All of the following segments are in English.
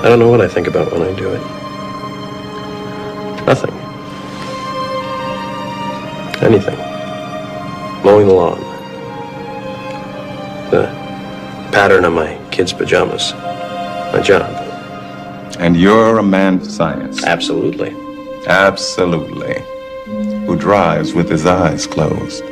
I don't know what I think about when I do it. Nothing. Anything. Mowing the lawn. The pattern on my kids' pajamas. My job. And you're a man of science. Absolutely. Absolutely. Who drives with his eyes closed.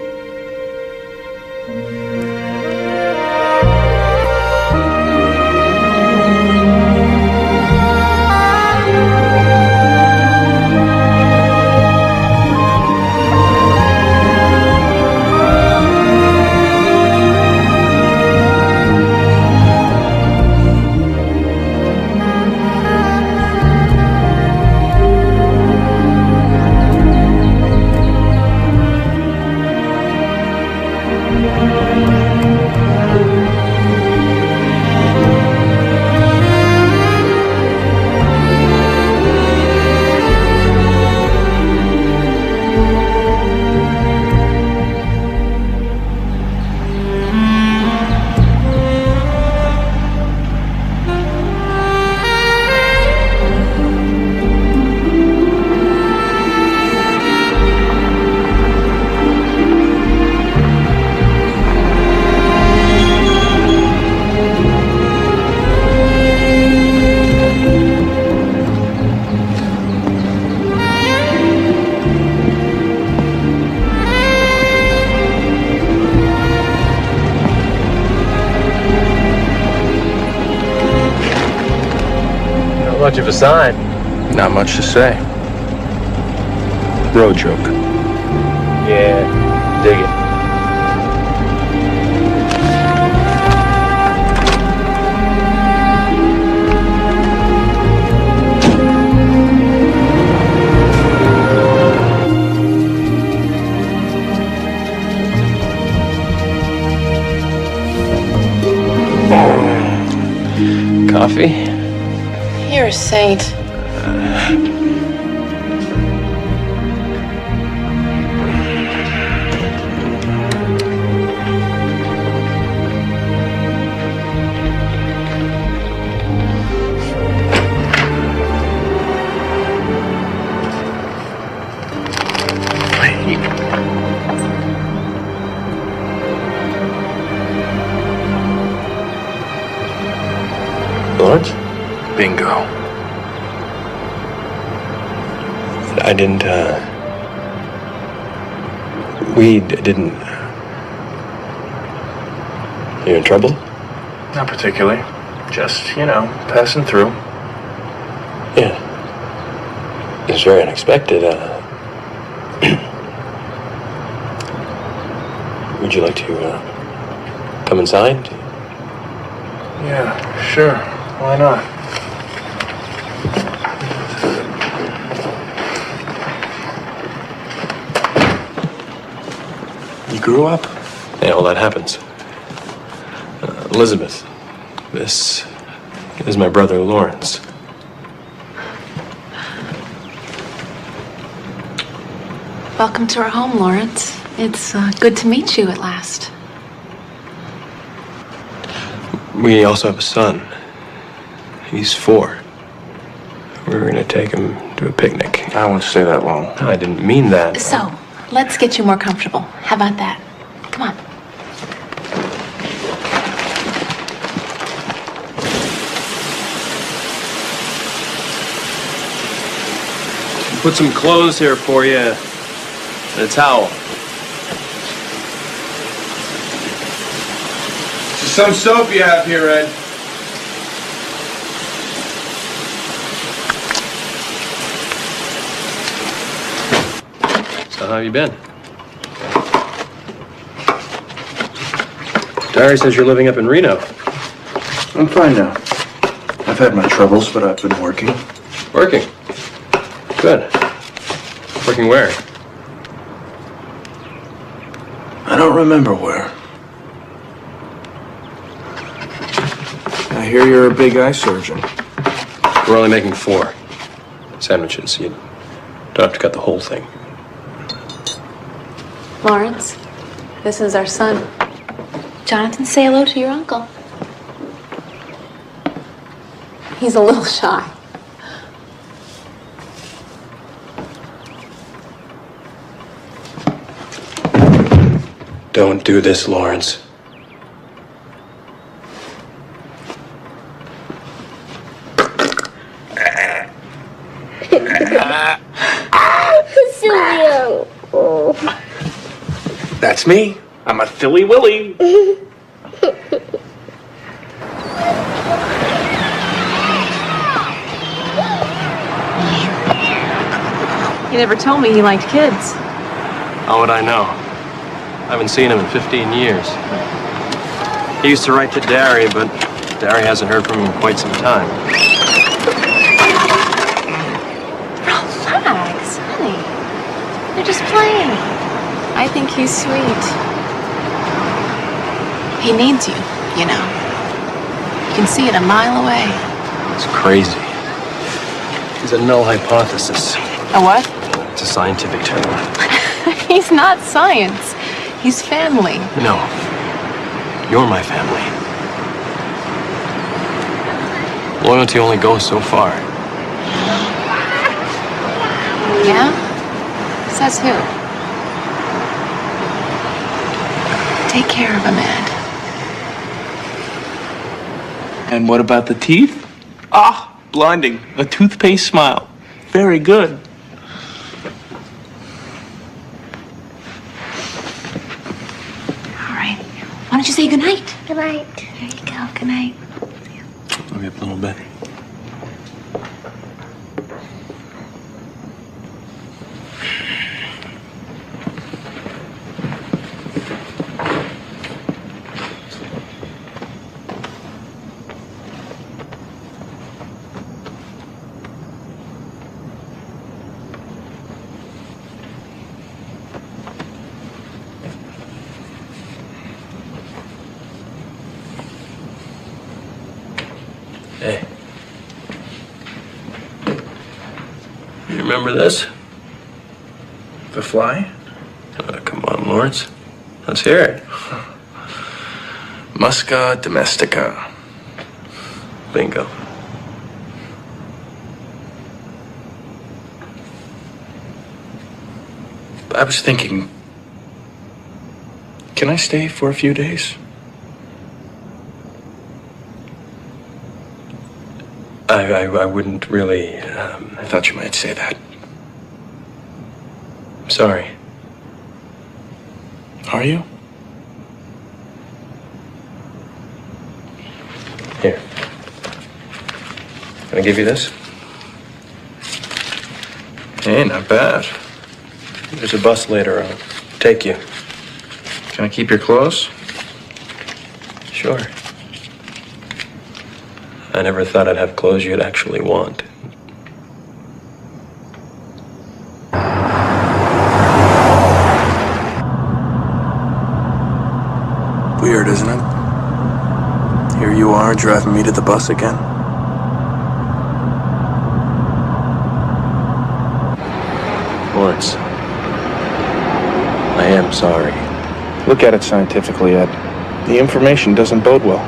Much of a sign. Not much to say. Road joke. Yeah, dig it. Coffee? You're a saint. Lawrence? Bingo. I didn't, we didn't... You in trouble? Not particularly. Just, you know, passing through. Yeah. It's very unexpected, Would you like to, come inside? Yeah, sure. Why not? You grew up? Yeah, well, that happens. Elizabeth, this is my brother Lawrence. Welcome to our home, Lawrence. It's good to meet you at last. We also have a son. He's 4. We were gonna take him to a picnic. I won't stay that long. I didn't mean that. So, let's get you more comfortable. How about that? Come on. Put some clothes here for you. And a towel. Some soap you have here, Ed. So how have you been? Diary says you're living up in Reno. I'm fine now. I've had my troubles, but I've been working. Working? Good. Working where? I don't remember where. I hear you're a big eye surgeon. We're only making 4 sandwiches. You don't have to cut the whole thing. Lawrence, this is our son. Jonathan, say hello to your uncle. He's a little shy. Don't do this, Lawrence. Silvio. Oh. That's me. I'm a Philly Willy. You never told me he liked kids. How would I know? I haven't seen him in 15 years. He used to write to Derry, but Derry hasn't heard from him in quite some time. Relax, honey. They're just playing. I think he's sweet. He needs you, you know. You can see it a mile away. It's crazy. He's a null hypothesis. A what? It's a scientific term. He's not science. He's family. No. You're my family. Loyalty only goes so far. Yeah? Says who? Take care of him, Ed. And what about the teeth? Ah, blinding. A toothpaste smile. Very good. All right. Why don't you say goodnight? Good night. There you go. Good night. I'll get a little bit. Hey. You remember this? The fly? Come on, Lawrence. Let's hear it. Musca domestica. Bingo. I was thinking, can I stay for a few days? I wouldn't really, I thought you might say that. I'm sorry. Are you? Here. Can I give you this? Hey, not bad. There's a bus later. I'll take you. Can I keep your clothes? Sure. I never thought I'd have clothes you'd actually want. Weird, isn't it? Here you are, driving me to the bus again. Lawrence, I am sorry. Look at it scientifically, Ed. The information doesn't bode well.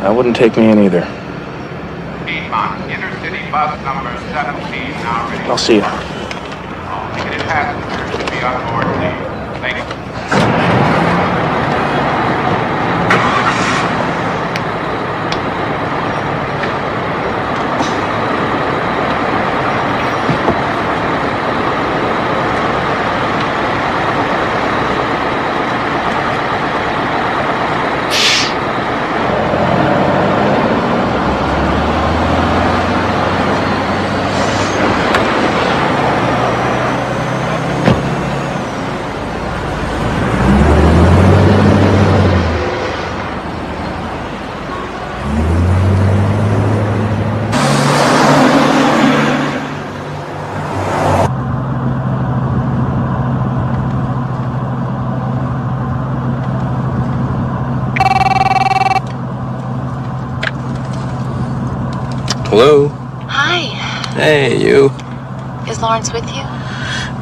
That wouldn't take me in either. Piedmont, intercity bus number 17 now ready. I'll see you. All ticketed passengers to be on board, please. Thank you. Hello? Hi. Hey, you. Is Lawrence with you?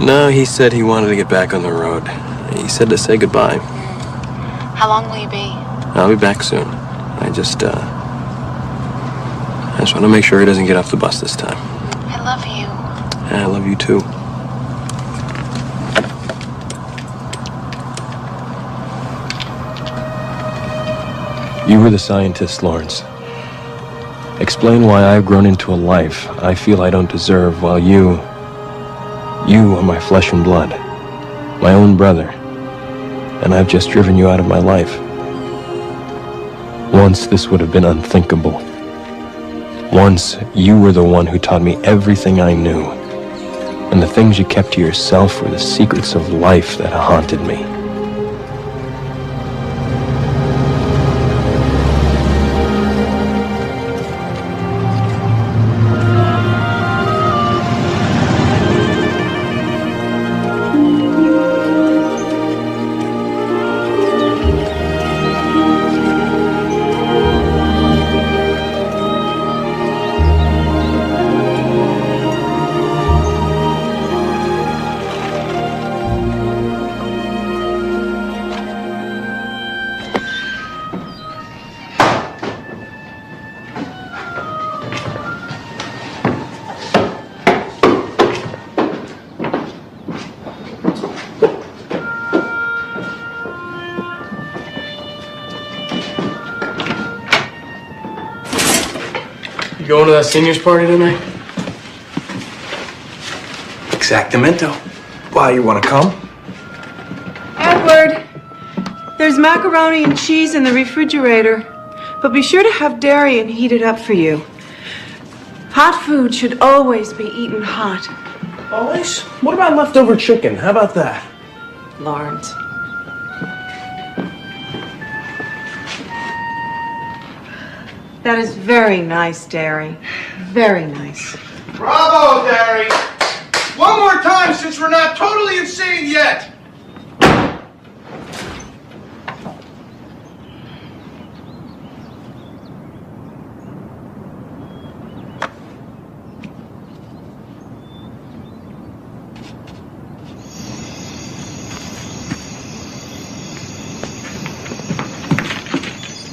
No, he said he wanted to get back on the road. He said to say goodbye. How long will you be? I'll be back soon. I I just want to make sure he doesn't get off the bus this time. I love you. And I love you too. You were the scientist, Lawrence. Explain why I've grown into a life I feel I don't deserve, while you are my flesh and blood, my own brother, and I've just driven you out of my life. Once this would have been unthinkable. Once you were the one who taught me everything I knew, and the things you kept to yourself were the secrets of life that haunted me. You going to that seniors party tonight? Exactamento. Why, you want to come? Edward, there's macaroni and cheese in the refrigerator, but be sure to have dairy and heat it up for you. Hot food should always be eaten hot. Always? What about leftover chicken? How about that? Lawrence. That is very nice, Derry. Very nice. Bravo, Derry! One more time since we're not totally insane yet!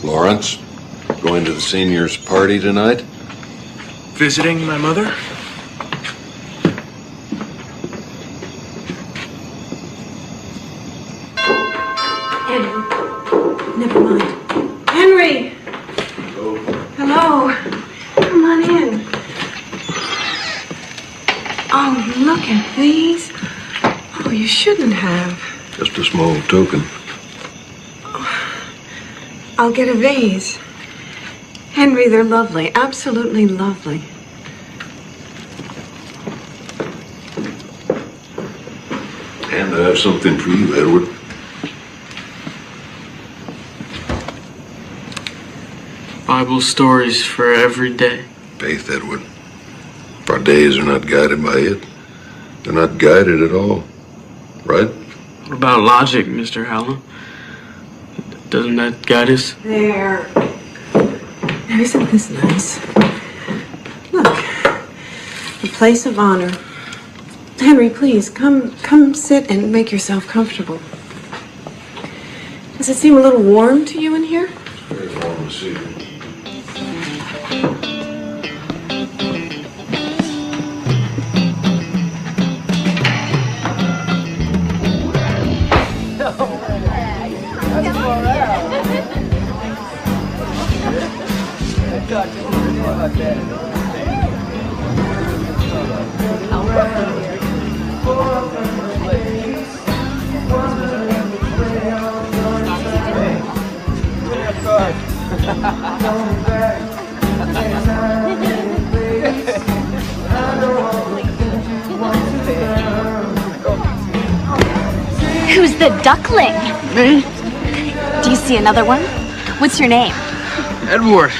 Lawrence, going to the seniors' party tonight? Visiting my mother? Henry. Never mind. Henry! Hello. Come on in. Oh, look at these. Oh, you shouldn't have. Just a small token. I'll get a vase. Henry, they're lovely. Absolutely lovely. And I have something for you, Edward. Bible stories for every day. Faith, Edward. If our days are not guided by it, they're not guided at all. Right? What about logic, Mr. Hallam? Doesn't that guide us? There. Now, isn't this nice? Look. A place of honor. Henry, please, come sit and make yourself comfortable. Does it seem a little warm to you in here? Very warm this evening. Who's the duckling? Me? Do you see another one? What's your name? Edward.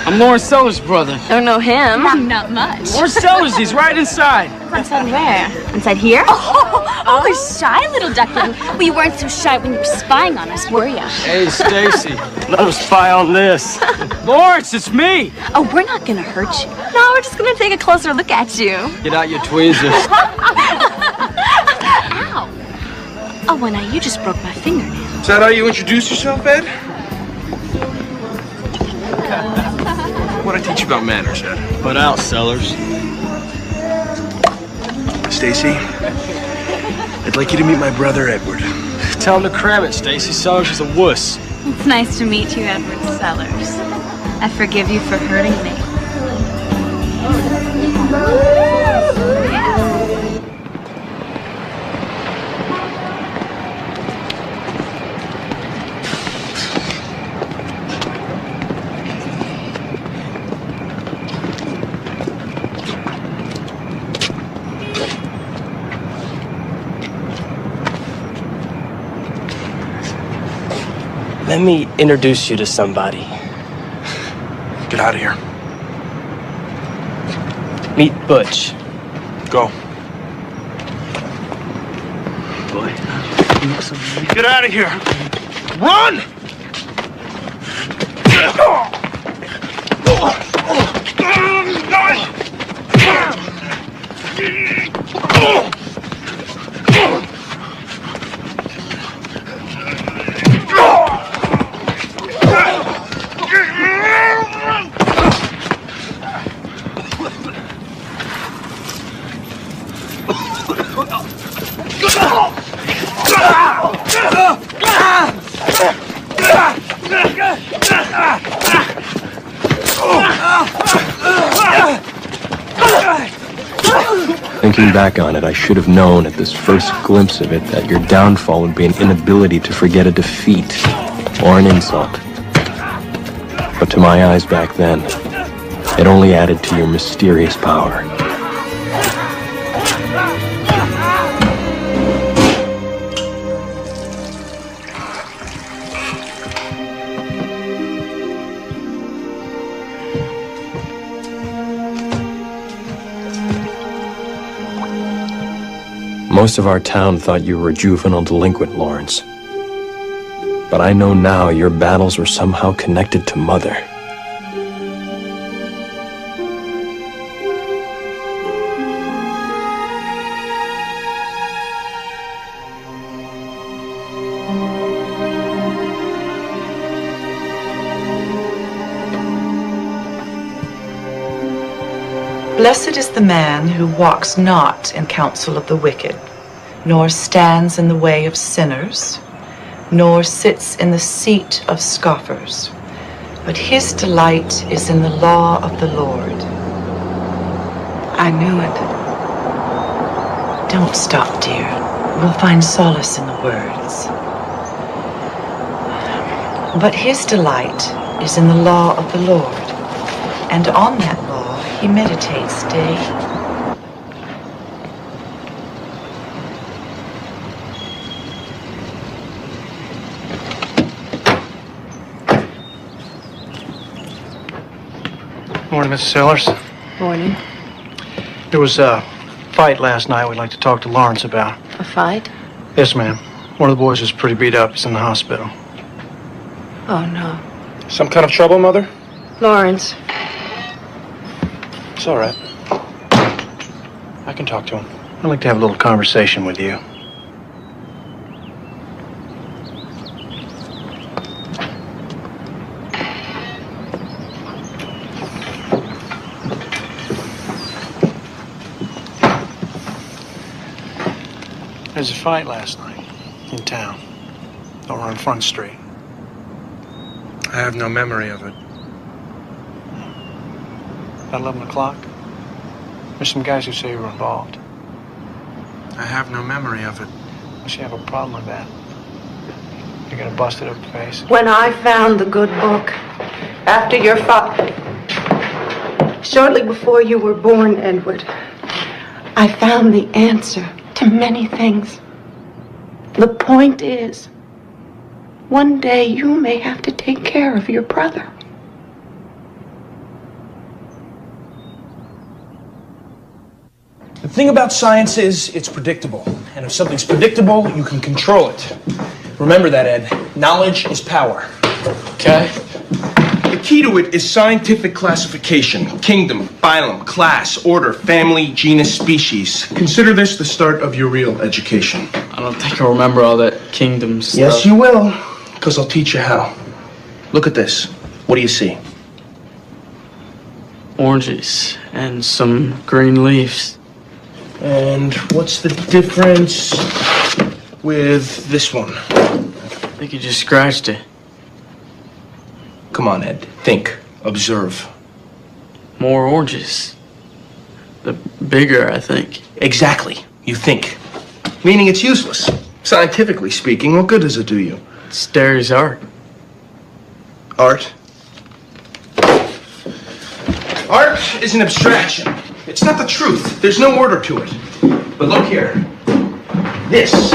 I'm Lawrence Sellers' brother. Don't know him. Not much. Lawrence Sellers, he's right inside. Inside where? Inside here? Oh, shy little duckling. Well, you weren't so shy when you were spying on us, were you? Hey, Stacy. Let him spy on this. Lawrence, it's me. Oh, we're not gonna hurt you. No, we're just gonna take a closer look at you. Get out your tweezers. Ow. Oh, well, now you just broke my fingernail. Is that how you introduce yourself, Ed? Want to Teach you about manners, Ed. Put out, Sellers. Stacy, I'd like you to meet my brother, Edward. Tell him to cram it, Stacy. Sellers is a wuss. It's nice to meet you, Edward Sellers. I forgive you for hurting me. Let me introduce you to somebody. Get out of here. Meet Butch. Go. Boy, Get out of here. Run! Thinking back on it, I should have known at this first glimpse of it that your downfall would be an inability to forget a defeat or an insult. But to my eyes back then, it only added to your mysterious power. Most of our town thought you were a juvenile delinquent, Lawrence. But I know now your battles were somehow connected to Mother. Blessed is the man who walks not in counsel of the wicked, nor stands in the way of sinners, nor sits in the seat of scoffers, but his delight is in the law of the Lord. I knew it. Don't stop, dear. We'll find solace in the words. But his delight is in the law of the Lord, and on that law he meditates day. Morning, Mrs. Sellers. Morning. There was a fight last night we'd like to talk to Lawrence about. A fight? Yes, ma'am. One of the boys was pretty beat up. He's in the hospital. Oh, no. Some kind of trouble, Mother? Lawrence. It's all right. I can talk to him. I'd like to have a little conversation with you. There was a fight last night in town, over on Front Street. I have no memory of it. About 11 o'clock? There's some guys who say you were involved. I have no memory of it. Unless you have a problem with that. You got a busted up face. When I found the good book, after your father, shortly before you were born, Edward, I found the answer to many things. The point is, one day you may have to take care of your brother. The thing about science is it's predictable. And if something's predictable, you can control it. Remember that, Ed. Knowledge is power. Okay? The key to it is scientific classification. Kingdom, phylum, class, order, family, genus, species. Consider this the start of your real education. I don't think I'll remember all that kingdom stuff. Yes, you will, because I'll teach you how. Look at this. What do you see? oranges and some green leaves. And what's the difference with this one? I think you just scratched it. Come on, Ed. Think. Observe. More oranges. The bigger, I think. Exactly. You think. Meaning it's useless. Scientifically speaking, what good does it do you? It's Derry's art. Art? Art is an abstraction. It's not the truth. There's no order to it. But look here. This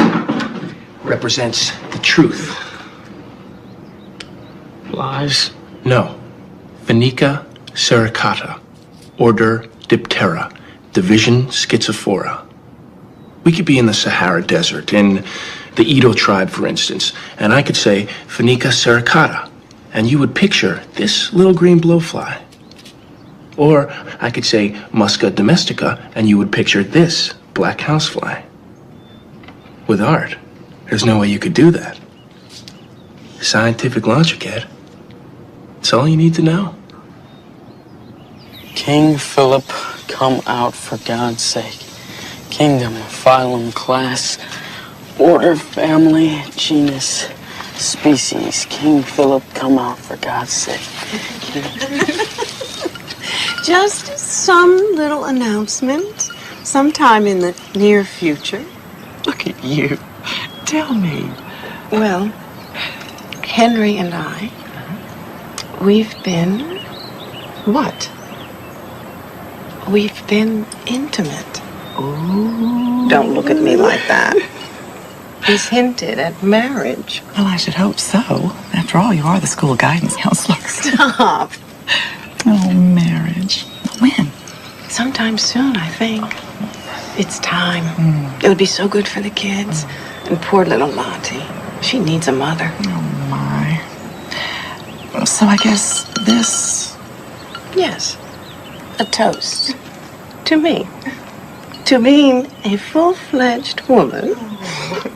represents the truth. Lies? No. Phoenica sericata. Order Diptera. Division Schizophora. We could be in the Sahara Desert, in the Edo tribe, for instance, and I could say Phoenica sericata, and you would picture this little green blowfly. Or I could say Musca domestica, and you would picture this black housefly. With art, there's no way you could do that. Scientific logic, Ed. It's all you need to know. King Philip, come out for God's sake. Kingdom, phylum, class, order, family, genus, species. King Philip, come out for God's sake. Just some little announcement sometime in the near future. Look at you. Tell me. Well, Henry and I, we've been... What? We've been intimate. Ooh. Don't look at me like that. He's hinted at marriage. Well, I should hope so. After all, you are the school guidance counselor. Stop. Oh, marriage. When? Sometime soon, I think. It's time. It would be so good for the kids. And poor little Lottie. She needs a mother. Oh, my. So I guess this... Yes. A toast. To me. To being a full-fledged woman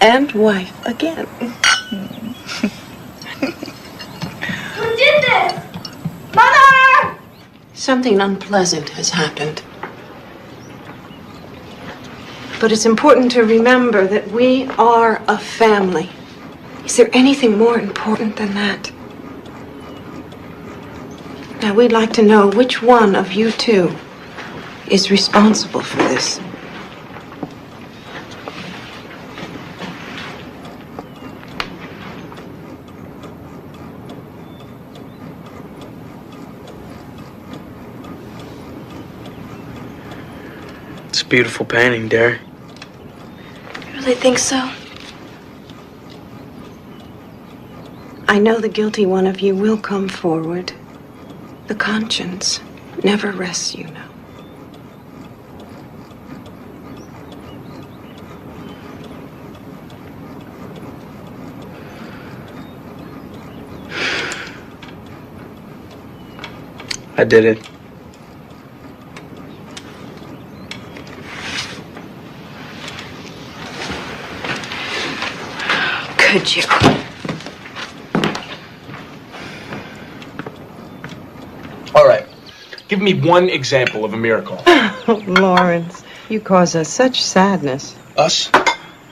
and wife again. Who did this? Mother! Something unpleasant has happened. But it's important to remember that we are a family. Is there anything more important than that? Now, we'd like to know which one of you two is responsible for this. It's a beautiful painting, Derry. You really think so? I know the guilty one of you will come forward. The conscience never rests, you know. I did it. Could you? All right. Give me one example of a miracle. Lawrence, you cause us such sadness. Us?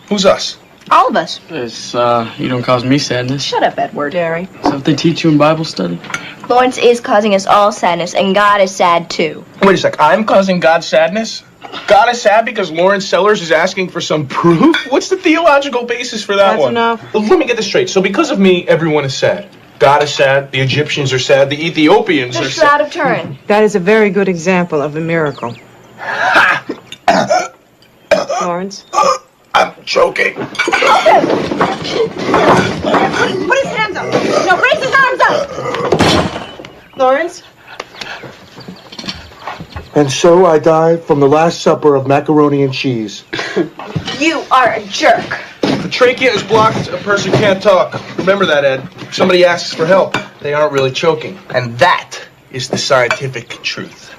Who's us? All of us. It's, you don't cause me sadness. Shut up, Edward. Derry. Is that what they teach you in Bible study? Lawrence is causing us all sadness, and God is sad too. Wait a sec. I'm causing God sadness? God is sad because Lawrence Sellers is asking for some proof? What's the theological basis for that That's one? enough. Well, let me get this straight. So because of me, everyone is sad. God is sad, the Egyptians are sad, the Ethiopians The are Shroud sad. of Turin. That is a very good example of a miracle. Lawrence? I'm choking. Put his hands up. No, raise his arms up. Lawrence? And so I die from the Last Supper of macaroni and cheese. You are a jerk. If the trachea is blocked, a person can't talk. Remember that, Ed. If somebody asks for help, they aren't really choking. And that is the scientific truth.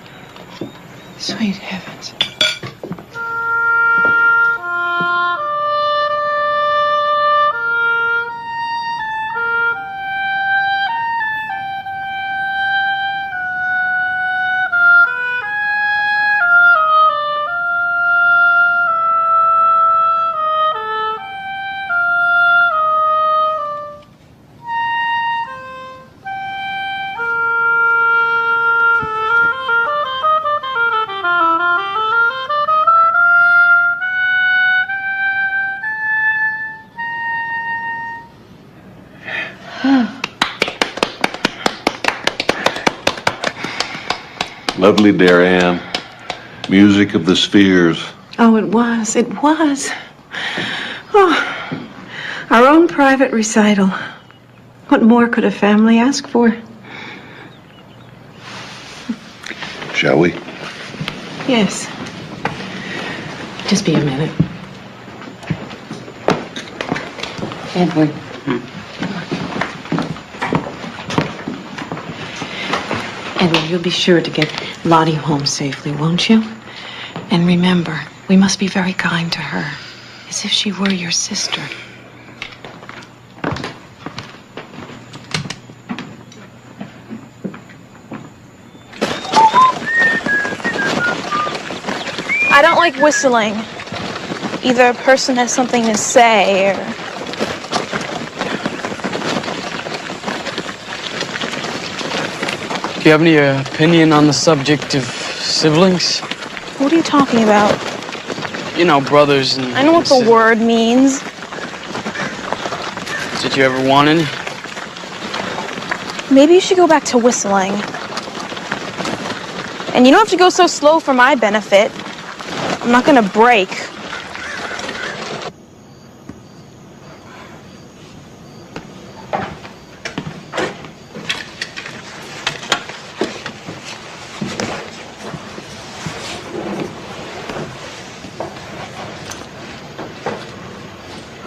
Sweet heavens. Lovely, Darien. Music of the spheres. Oh, it was. It was. Oh, our own private recital. What more could a family ask for? Shall we? Yes. Just be a minute. Edward. Edward, you'll be sure to get Lottie home safely, won't you? And remember, we must be very kind to her, as if she were your sister. I don't like whistling. Either a person has something to say or... Do you have any opinion on the subject of siblings? What are you talking about? You know, brothers and... I know what the word means. Did you ever want any? Maybe you should go back to whistling. And you don't have to go so slow for my benefit. I'm not gonna break.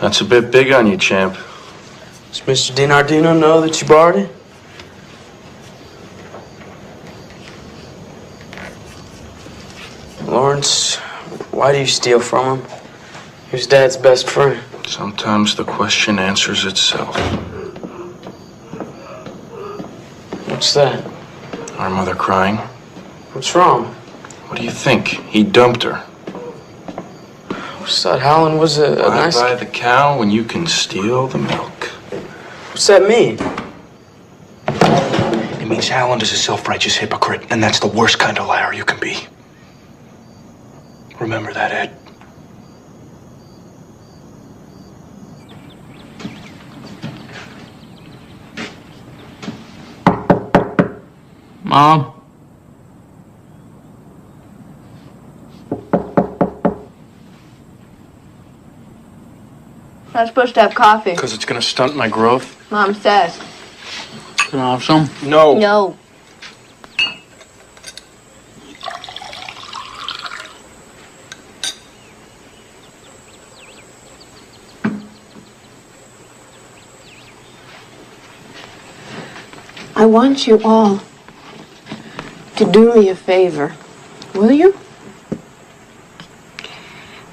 That's a bit big on you, champ. Does Mr. DiNardino know that you borrowed it? Lawrence, why do you steal from him? He was Dad's best friend. Sometimes the question answers itself. What's that? Our mother crying. What's wrong? What do you think? He dumped her. What's that? Howland was a nice... Buy the cow when you can steal the milk. What's that mean? It means Howland is a self-righteous hypocrite, and that's the worst kind of liar you can be. Remember that, Ed. Mom? Not supposed to have coffee. Because it's going to stunt my growth? Mom says. Can I have some? No. No. I want you all to do me a favor, will you?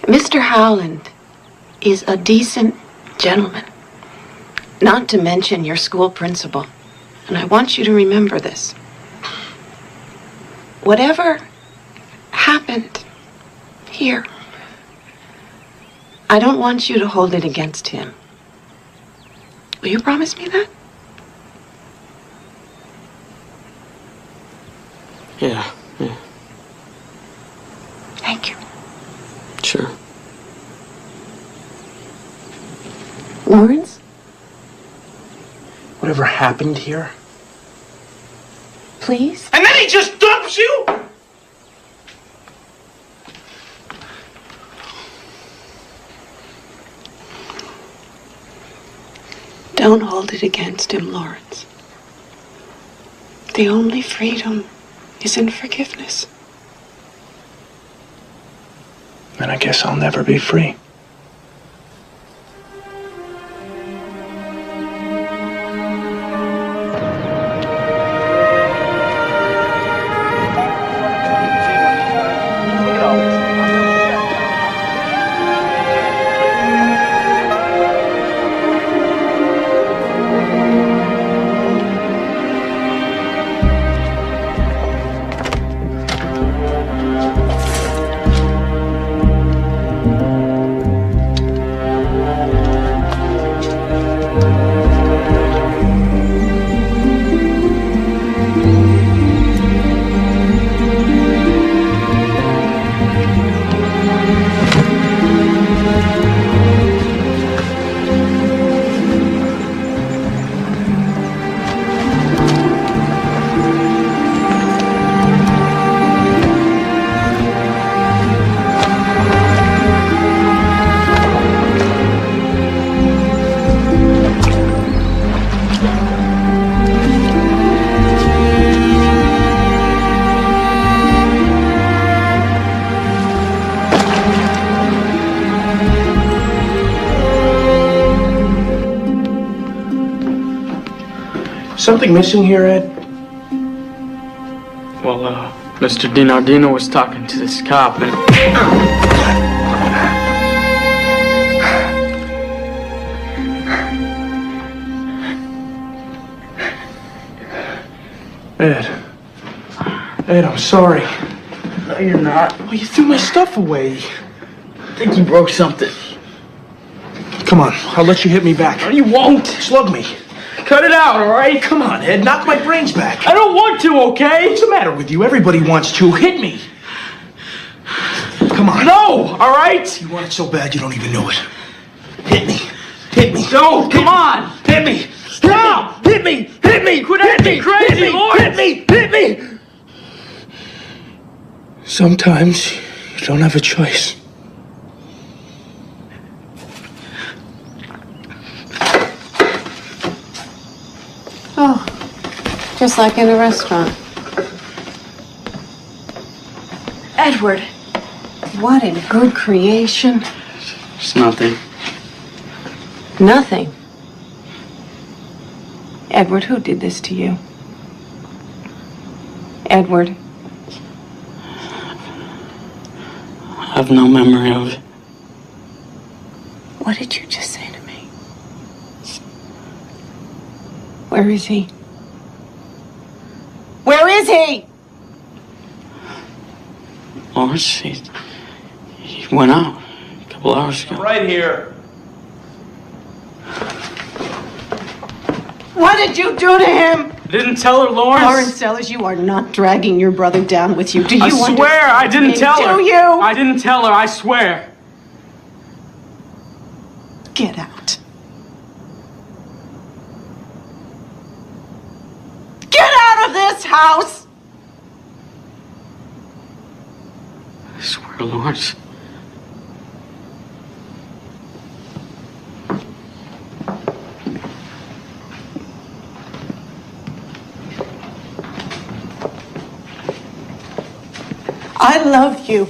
Mr. Howland is a decent gentleman, not to mention your school principal. And I want you to remember this. Whatever happened here, I don't want you to hold it against him. Will you promise me that? Yeah. Thank you. Sure. Lawrence? Whatever happened here? Please? And then he just dumps you? Don't hold it against him, Lawrence. The only freedom is in forgiveness. Then I guess I'll never be free. Something missing here, Ed? Well, Mr. DiNardino was talking to this cop and... Ed, I'm sorry. No, you're not. Well, you threw my stuff away. I think you broke something. Come on, I'll let you hit me back. No, you won't. Slug me. Cut it out, all right? Come on, Ed, knock my brains back. I don't want to, okay? What's the matter with you? Everybody wants to. Hit me. Come on. No, all right? You want it so bad you don't even know it. Hit me. Hit me. No, come on. Hit me. Stop. Hit me. Hit me. Quit acting crazy, Lord. Hit me. Hit me. Sometimes you don't have a choice. Oh, just like in a restaurant. Edward, what a good creation. It's nothing. Nothing. Edward, who did this to you? Edward. I have no memory of it. What did you just say to me? Where is he? Where is he? Lawrence, he went out a couple hours ago. Right here. What did you do to him? Didn't tell her, Lawrence. Lawrence Sellers, you are not dragging your brother down with you. Do you I swear I didn't tell her. Do you? I didn't tell her, I swear. Get out. Get out of this house! I swear, Lawrence. I love you,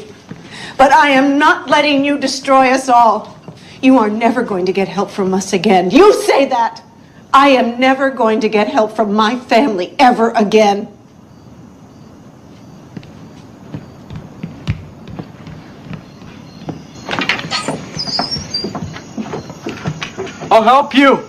but I am not letting you destroy us all. You are never going to get help from us again. You say that. I am never going to get help from my family ever again. I'll help you.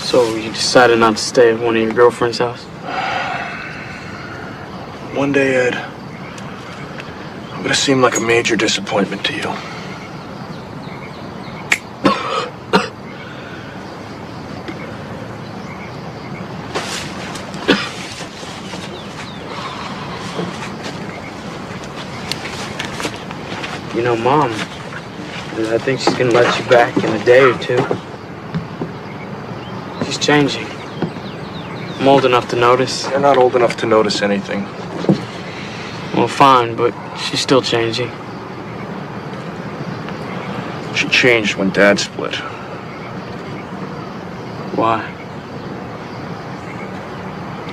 So you decided not to stay at one of your girlfriend's house? One day, Ed, I'm gonna seem like a major disappointment to you. You know, Mom, I think she's gonna let you back in a day or two. She's changing. I'm old enough to notice. You're not old enough to notice anything. Well, fine, but she's still changing. She changed when Dad split. Why?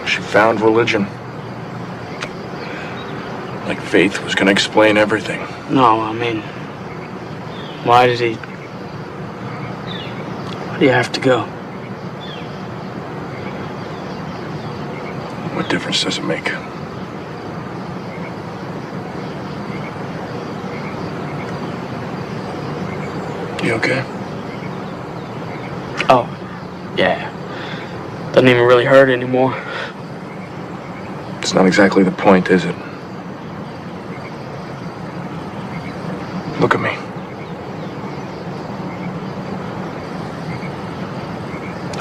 She found religion. Like faith was gonna explain everything. No, I mean, why did he... Why do you have to go? What difference does it make? You okay? Oh, yeah. Doesn't even really hurt anymore. It's not exactly the point, is it? Look at me.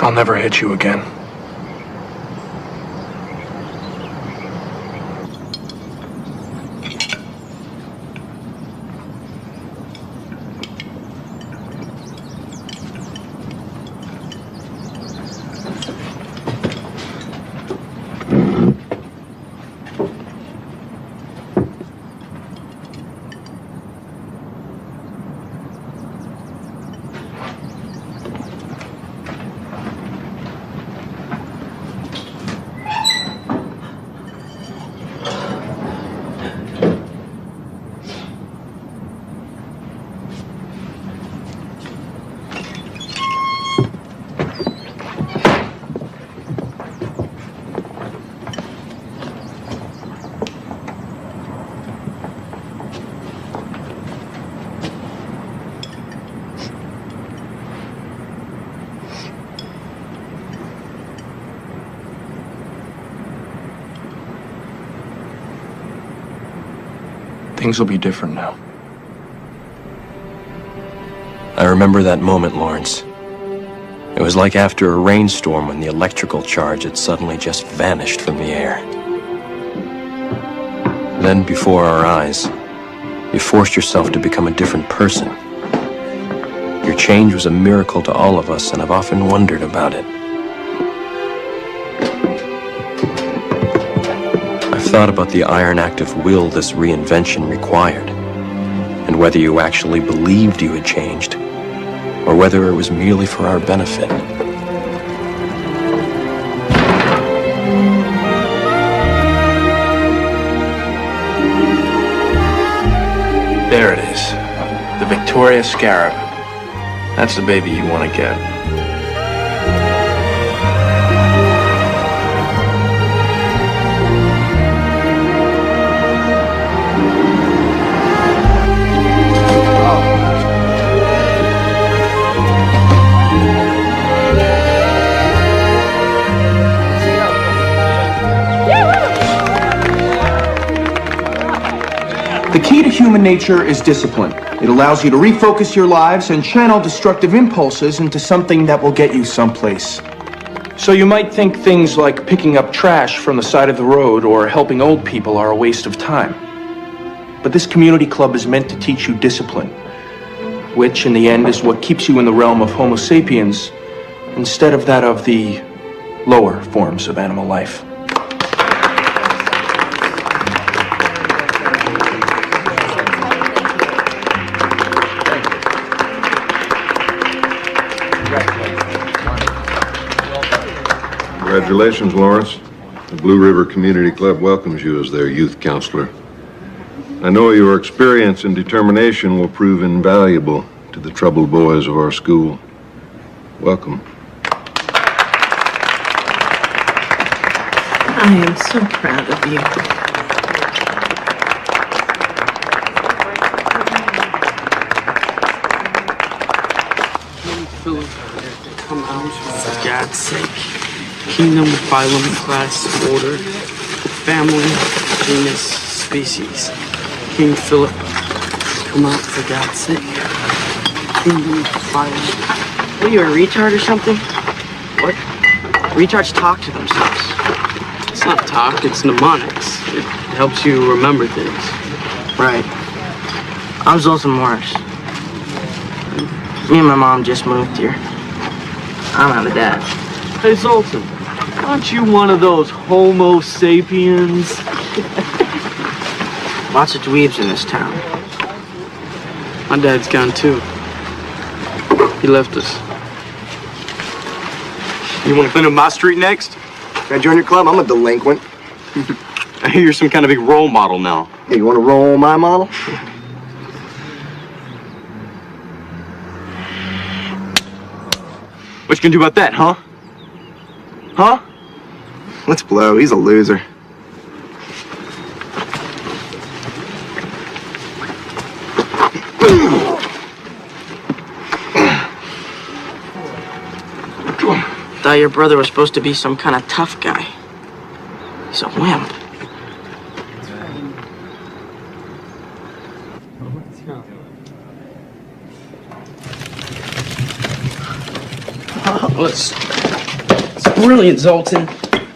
I'll never hit you again. Things will be different now. I remember that moment, Lawrence. It was like after a rainstorm when the electrical charge had suddenly just vanished from the air. Then, before our eyes, you forced yourself to become a different person. Your change was a miracle to all of us, and I've often wondered about it. I've thought about the iron act of will this reinvention required, and whether you actually believed you had changed, or whether it was merely for our benefit. There it is. The Victoria Scarab. That's the baby you want to get. The key to human nature is discipline. It allows you to refocus your lives and channel destructive impulses into something that will get you someplace. So you might think things like picking up trash from the side of the road or helping old people are a waste of time. But this community club is meant to teach you discipline, which in the end is what keeps you in the realm of Homo sapiens instead of that of the lower forms of animal life. Congratulations, Lawrence. The Blue River Community Club welcomes you as their youth counselor. I know your experience and determination will prove invaluable to the troubled boys of our school. Welcome. I am so proud of you. Philip, come out for God's sake. Kingdom, phylum, class, order, family, genus, species. King Philip, come out for God's sake. Kingdom, phylum. What, are you a retard or something? What? Retards talk to themselves. It's not talk, it's mnemonics. It helps you remember things. Right. I'm Zoltan Morris. Me and my mom just moved here. I'm out of dad. Hey, Zoltan, aren't you one of those Homo sapiens? Lots of dweebs in this town. My dad's gone too. He left us. You want to clean up my street next? Can I join your club? I'm a delinquent. I hear you're some kind of big role model now. Hey, you want to roll my model? What you gonna do about that, huh? Huh? Let's blow. He's a loser. Thought your brother was supposed to be some kind of tough guy. He's a wimp. Oh, it's brilliant, Zoltan.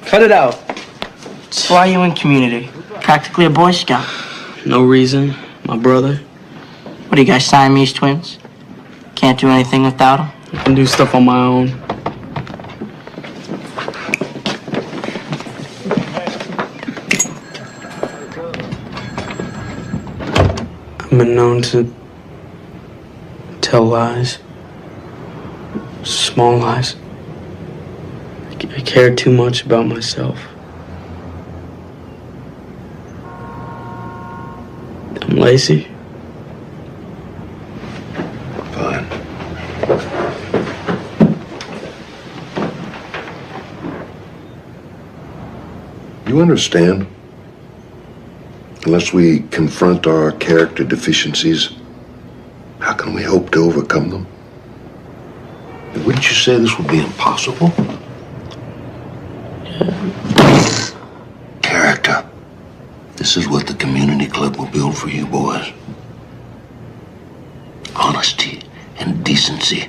Cut it out. Why are you in community? Practically a Boy Scout. No reason. My brother. What are you guys, Siamese twins? Can't do anything without him? I can do stuff on my own. I've been known to tell lies. Small lies. I care too much about myself. I'm lazy. Fine. You understand? Unless we confront our character deficiencies, how can we hope to overcome them? And wouldn't you say this would be impossible? Character This is what the community club will build for you boys. Honesty and decency.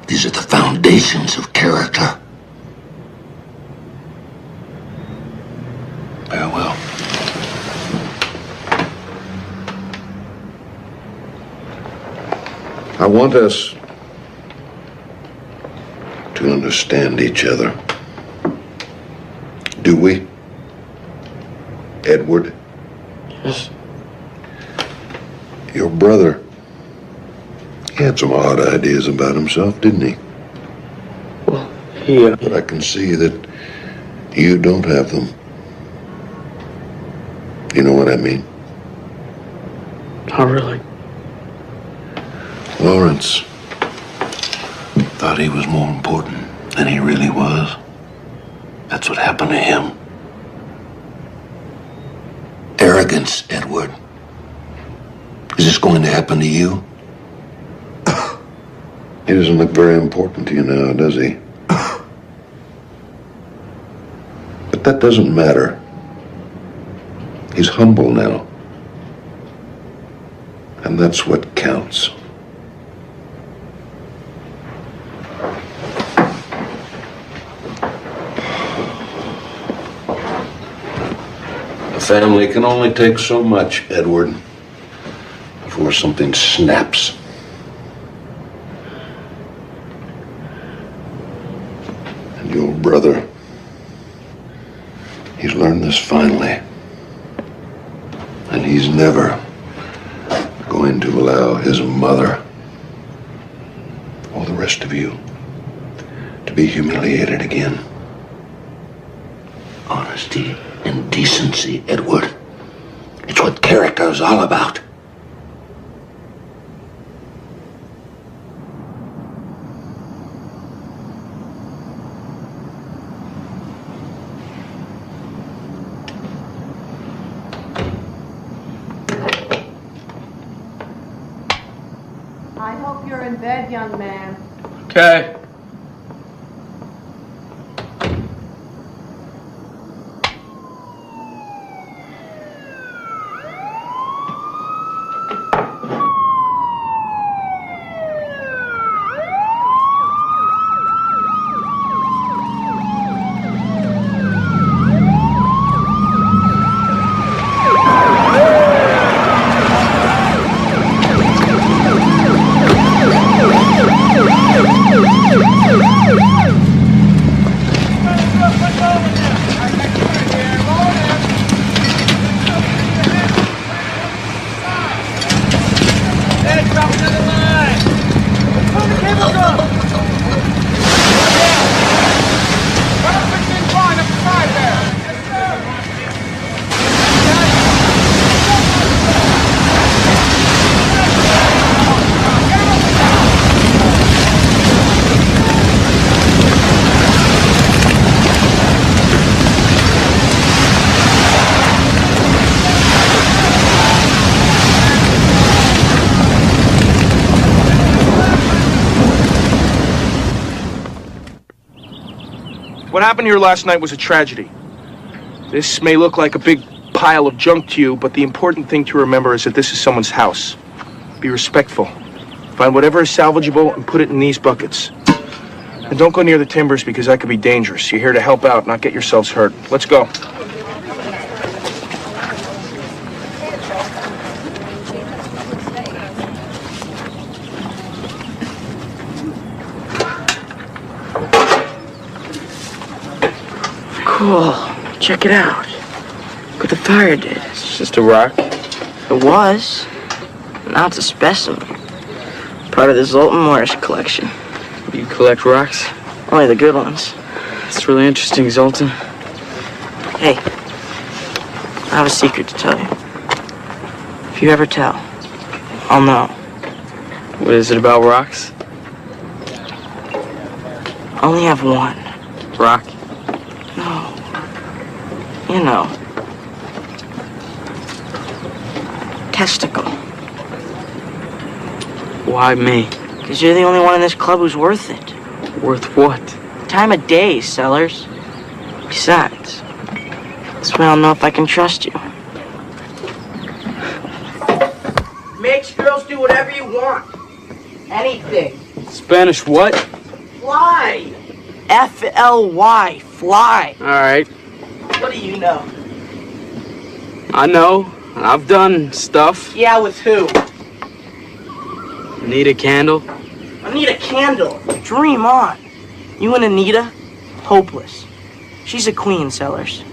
These are the foundations of character. Farewell. I want us to understand each other. Do we? Edward? Yes. Your brother, he had some odd ideas about himself, didn't he? Well, he... But I can see that you don't have them. You know what I mean? Not really. Lawrence thought he was more important than he really was. That's what happened to him. Arrogance, Edward. Is this going to happen to you? He doesn't look very important to you now, does he? But that doesn't matter. He's humble now. And that's what counts. A family can only take so much, Edward, before something snaps. And your brother, he's learned this finally. And he's never going to allow his mother or the rest of you to be humiliated again. Honesty and decency, Edward. It's what character is all about. I hope you're in bed, young man. Okay. What happened here last night was a tragedy. This may look like a big pile of junk to you, but the important thing to remember is that this is someone's house. Be respectful. Find whatever is salvageable and put it in these buckets. And don't go near the timbers because that could be dangerous. You're here to help out, not get yourselves hurt. Let's go. Cool. Check it out. Look what the fire did. It's just a rock. It was. Now it's a specimen. Part of the Zoltan Morris collection. You collect rocks? Only the good ones. That's really interesting, Zoltan. Hey, I have a secret to tell you. If you ever tell, I'll know. What is it about rocks? I only have one. Rock? No. You know. Testicle. Why me? Because you're the only one in this club who's worth it. Worth what? Time of day, Sellers. Besides, this way I'll know if I can trust you. Makes girls do whatever you want. Anything. Spanish what? Fly. F-L-Y. Fly. All right. What do you know? I know. I've done stuff. Yeah, with who? Need a candle? I need a candle. Dream on. You and Anita? Hopeless. She's a queen, Sellers.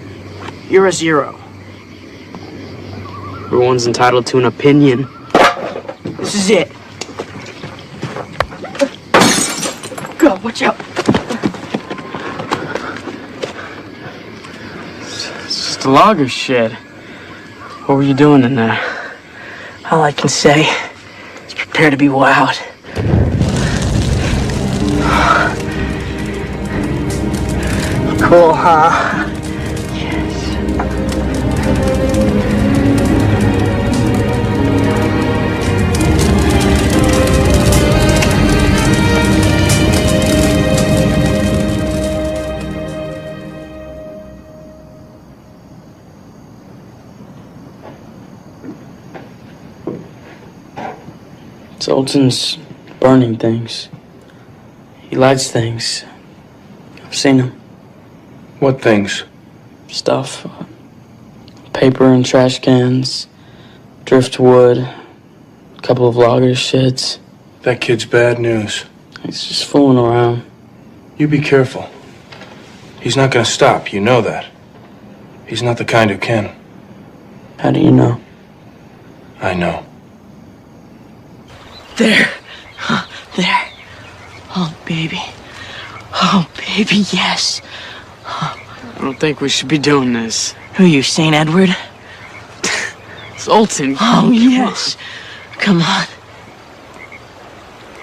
You're a zero. Everyone's entitled to an opinion. This is it. God, watch out. It's just a logger shed. What were you doing in there? All I can say is prepare to be wowed. Cool, huh? Sultan's burning things. He lights things. I've seen him. What things? Stuff. Paper and trash cans. Driftwood. A couple of loggers' sheds. That kid's bad news. He's just fooling around. You be careful. He's not gonna stop, you know that. He's not the kind who can. How do you know? I know. There. There. Oh, baby. Oh, baby, yes. I don't think we should be doing this. Who are you, St. Edward? Sultan. Oh, yes. Come on.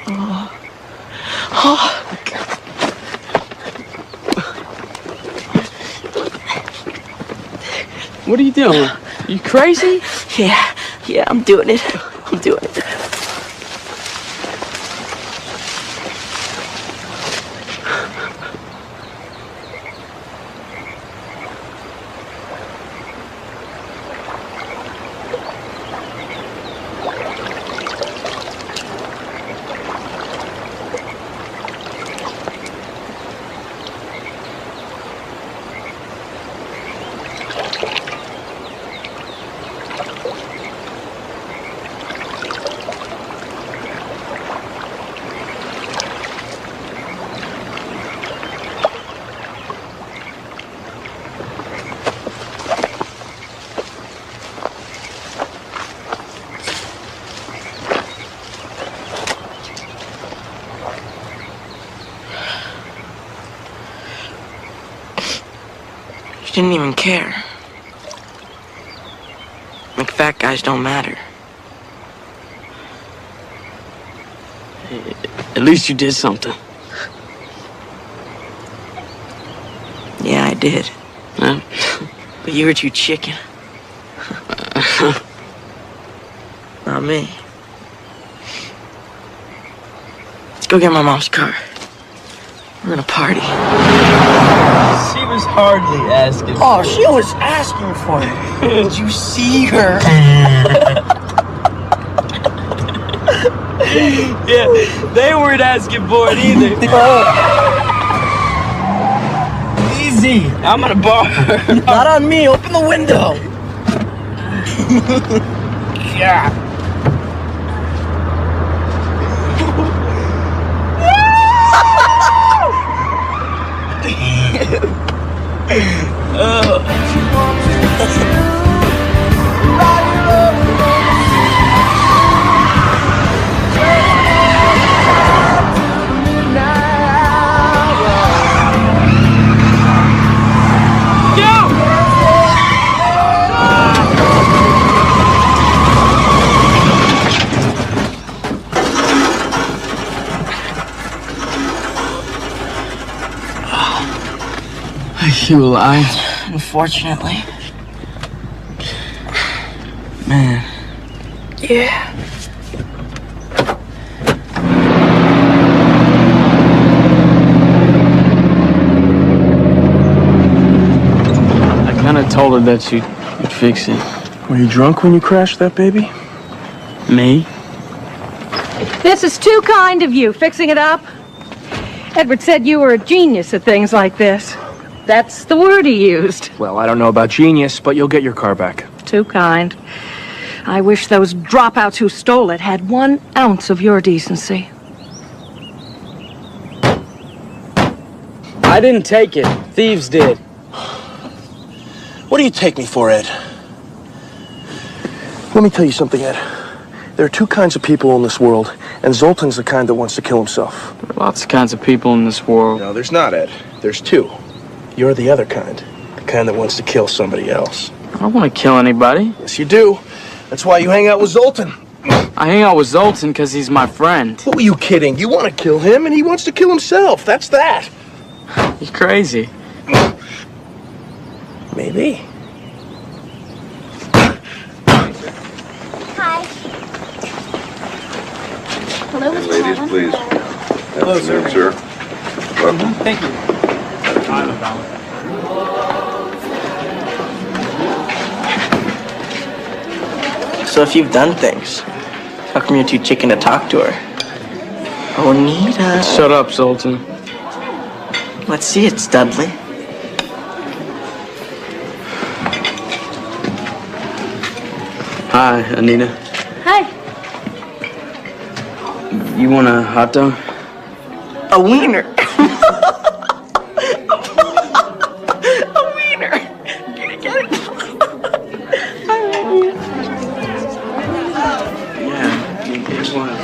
Oh. Oh. What are you doing? You crazy? Yeah, I'm doing it. I'm doing it. Didn't even care. Like, fat guys don't matter. At least you did something. Yeah, I did. Huh? But you were too chicken. Not me. Let's go get my mom's car. We're gonna party. She was hardly asking. Oh, she was asking for it. Did you see her? Yeah, they weren't asking for it either. Easy. I'm at a bar. Not on me. Open the window. Yeah. You alive? Unfortunately. Man. Yeah. I kind of told her that you'd fix it. Were you drunk when you crashed that baby? Me? This is too kind of you, fixing it up. Edward said you were a genius at things like this. That's the word he used. Well, I don't know about genius, but you'll get your car back. Too kind. I wish those dropouts who stole it had 1 ounce of your decency. I didn't take it. Thieves did. What do you take me for, Ed? Let me tell you something, Ed. There are 2 kinds of people in this world, and Zoltan's the kind that wants to kill himself. There are lots of kinds of people in this world. No, there's not, Ed. There's 2. You're the other kind. The kind that wants to kill somebody else. I don't want to kill anybody. Yes, you do. That's why you hang out with Zoltan. I hang out with Zoltan because he's my friend. Who are you kidding? You want to kill him, and he wants to kill himself. That's that. You're crazy. Maybe. Hi. Hello, Mr. Ladies, Holland. please. Hello, Afternoon, sir. Welcome. Thank you. So if you've done things, how come you're too chicken to talk to her? Oh, Nita. Shut up, Zoltan. Let's see it, Studley. Hi, Anita. Hi. You want a hot dog? A wiener. A wiener. Get it? Yeah, it was.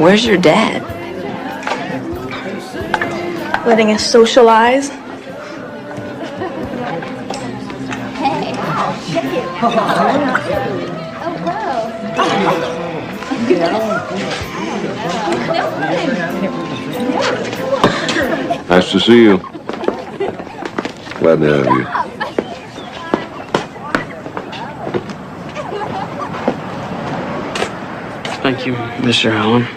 Where's your dad? Letting us socialize. Hey. Nice to see you. Glad to have you. Thank you, Mr. Allen.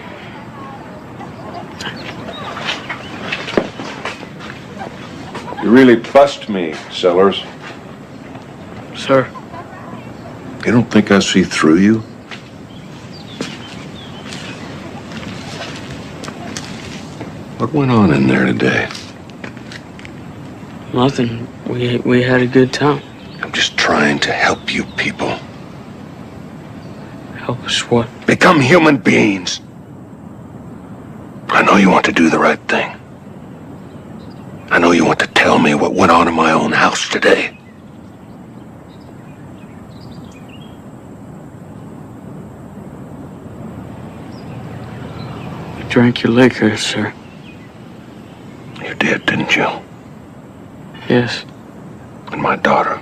You really bust me, Sellers. Sir. You don't think I see through you? What went on in there today? Nothing. We had a good time. I'm just trying to help you people. Help us what? Become human beings. I know you want to do the right thing. I know you want to tell me what went on in my own house today. You drank your liquor, sir. You did, didn't you? Yes. And my daughter,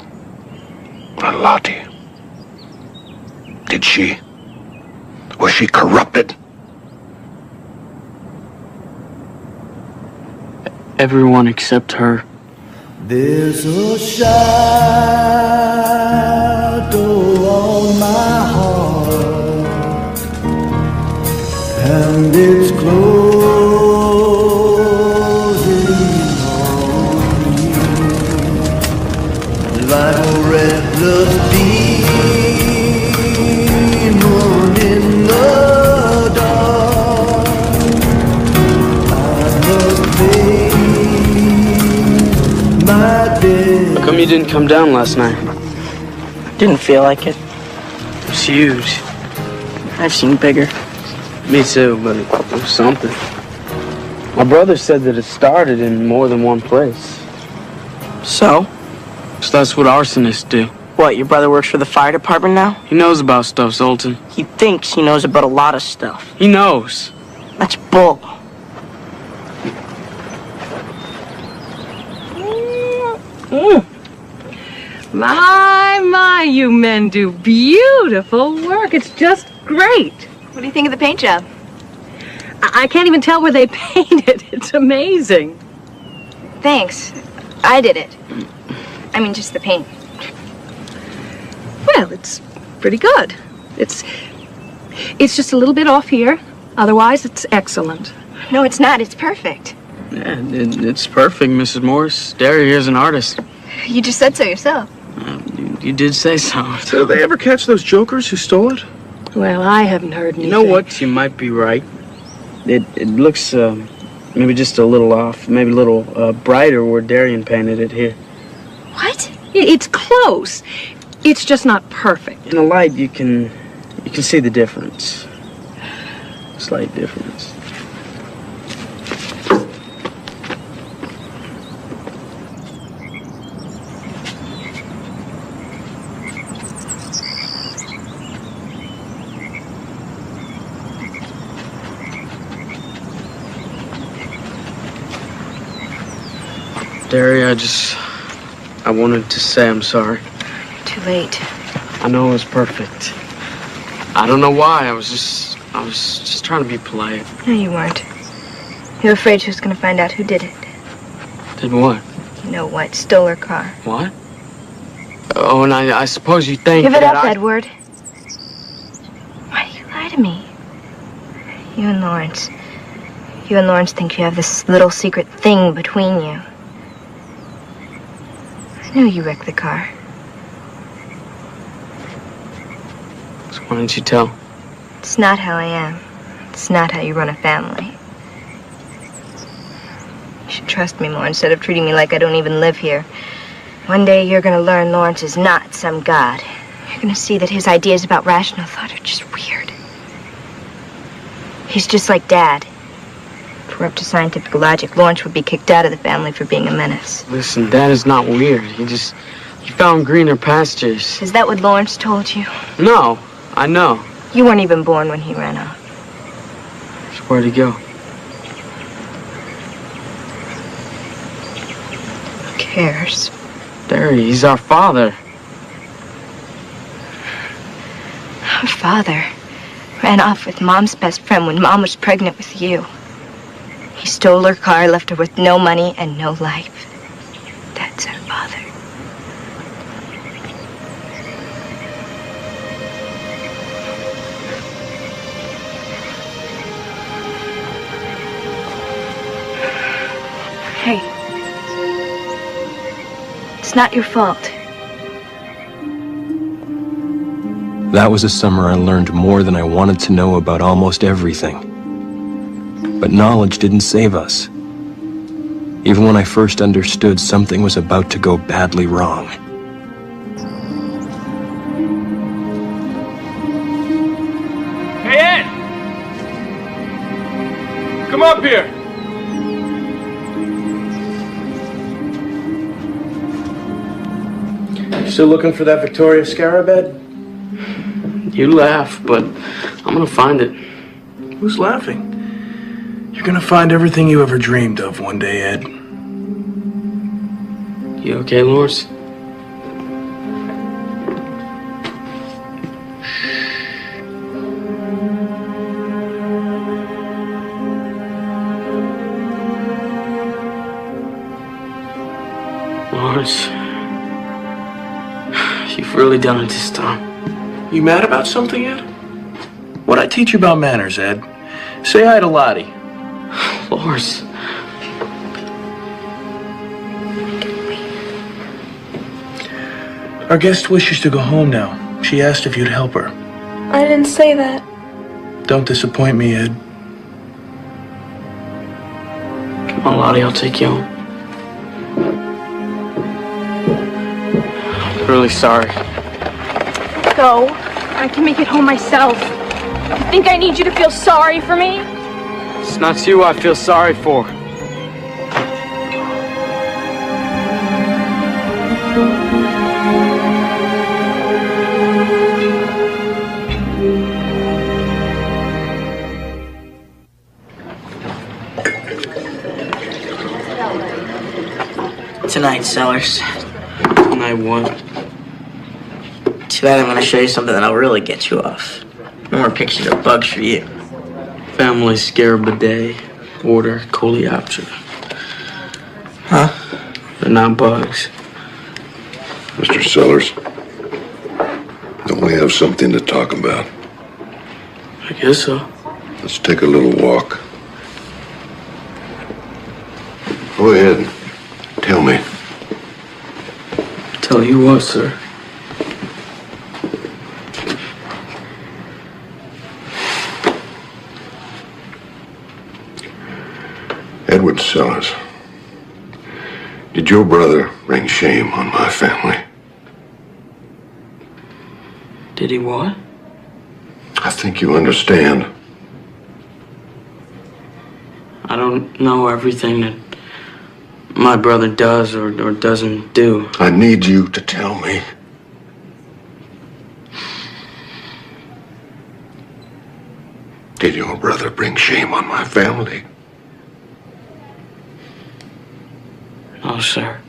Lottie. Did she? Was she corrupted? Everyone except her. There's a shadow on my heart, and it's closing on me like a restless demon in the dark. I must face my death. How come you didn't come down last night? Didn't feel like it. It was huge. I've seen bigger. Me too, but it was something. My brother said that it started in more than one place. So? So that's what arsonists do. What, your brother works for the fire department now? He knows about stuff, Zoltan. He thinks he knows about a lot of stuff. He knows. That's bull. My, you men do beautiful work. It's just great. What do you think of the paint job? I can't even tell where they painted. It's amazing. Thanks. I did it. I mean, just the paint. Well, it's pretty good. It's just a little bit off here. Otherwise, it's excellent. No, it's not. It's perfect. Yeah, it's perfect, Mrs. Morris. Derry here's an artist. You just said so yourself. You did say so. Did they ever catch those jokers who stole it? Well, I haven't heard anything. You know what? You might be right. It looks maybe just a little off, maybe a little brighter where Darian painted it here. What? It's close. It's just not perfect. In the light, you can see the difference. Slight difference. Derry, I wanted to say I'm sorry. Too late. I know it was perfect. I don't know why. I was just trying to be polite. No, you weren't. You were afraid she was going to find out who did it. Did what? You know what? Stole her car. What? Oh, and I suppose you think Give it that up, Edward. Why do you lie to me? You and Lawrence think you have this little secret thing between you. I knew you wrecked the car. So why didn't you tell? It's not how I am. It's not how you run a family. You should trust me more instead of treating me like I don't even live here. One day you're gonna learn Lawrence is not some god. You're gonna see that his ideas about rational thought are just weird. He's just like Dad. If we're up to scientific logic, Lawrence would be kicked out of the family for being a menace. Listen, Dad is not weird. He found greener pastures. Is that what Lawrence told you? No, I know. You weren't even born when he ran off. So where'd he go? Who cares? Derry, he's our father. Our father ran off with Mom's best friend when Mom was pregnant with you. He stole her car, left her with no money and no life. That's our father. Hey. It's not your fault. That was a summer I learned more than I wanted to know about almost everything. But knowledge didn't save us. Even when I first understood something was about to go badly wrong. Hey, Ed! Come up here! Still looking for that Victoria scarab, Ed? You laugh, but I'm gonna find it. Who's laughing? You're gonna find everything you ever dreamed of one day, Ed. You okay, Lawrence? Lawrence, you've really done it this time. You mad about something, Ed? What'd I teach you about manners, Ed? Say hi to Lottie. Lawrence. Our guest wishes to go home now. She asked if you'd help her. I didn't say that. Don't disappoint me, Ed. Come on, Lottie, I'll take you home. I'm really sorry. Go. I can make it home myself. You think I need you to feel sorry for me? It's not you I feel sorry for. Tonight, Sellers. Tonight what? Tonight I'm gonna show you something that'll really get you off. No more pictures of bugs for you. Family scarab bidet. Order Coleoptera. Huh? The not bugs. Mr. Sellers, don't we have something to talk about? I guess so. Let's take a little walk. Go ahead. Tell me. Tell you what, sir? Edward Sellers, did your brother bring shame on my family? Did he what? I think you understand. I don't know everything that my brother does or doesn't do. I need you to tell me. Did your brother bring shame on my family? No, sir.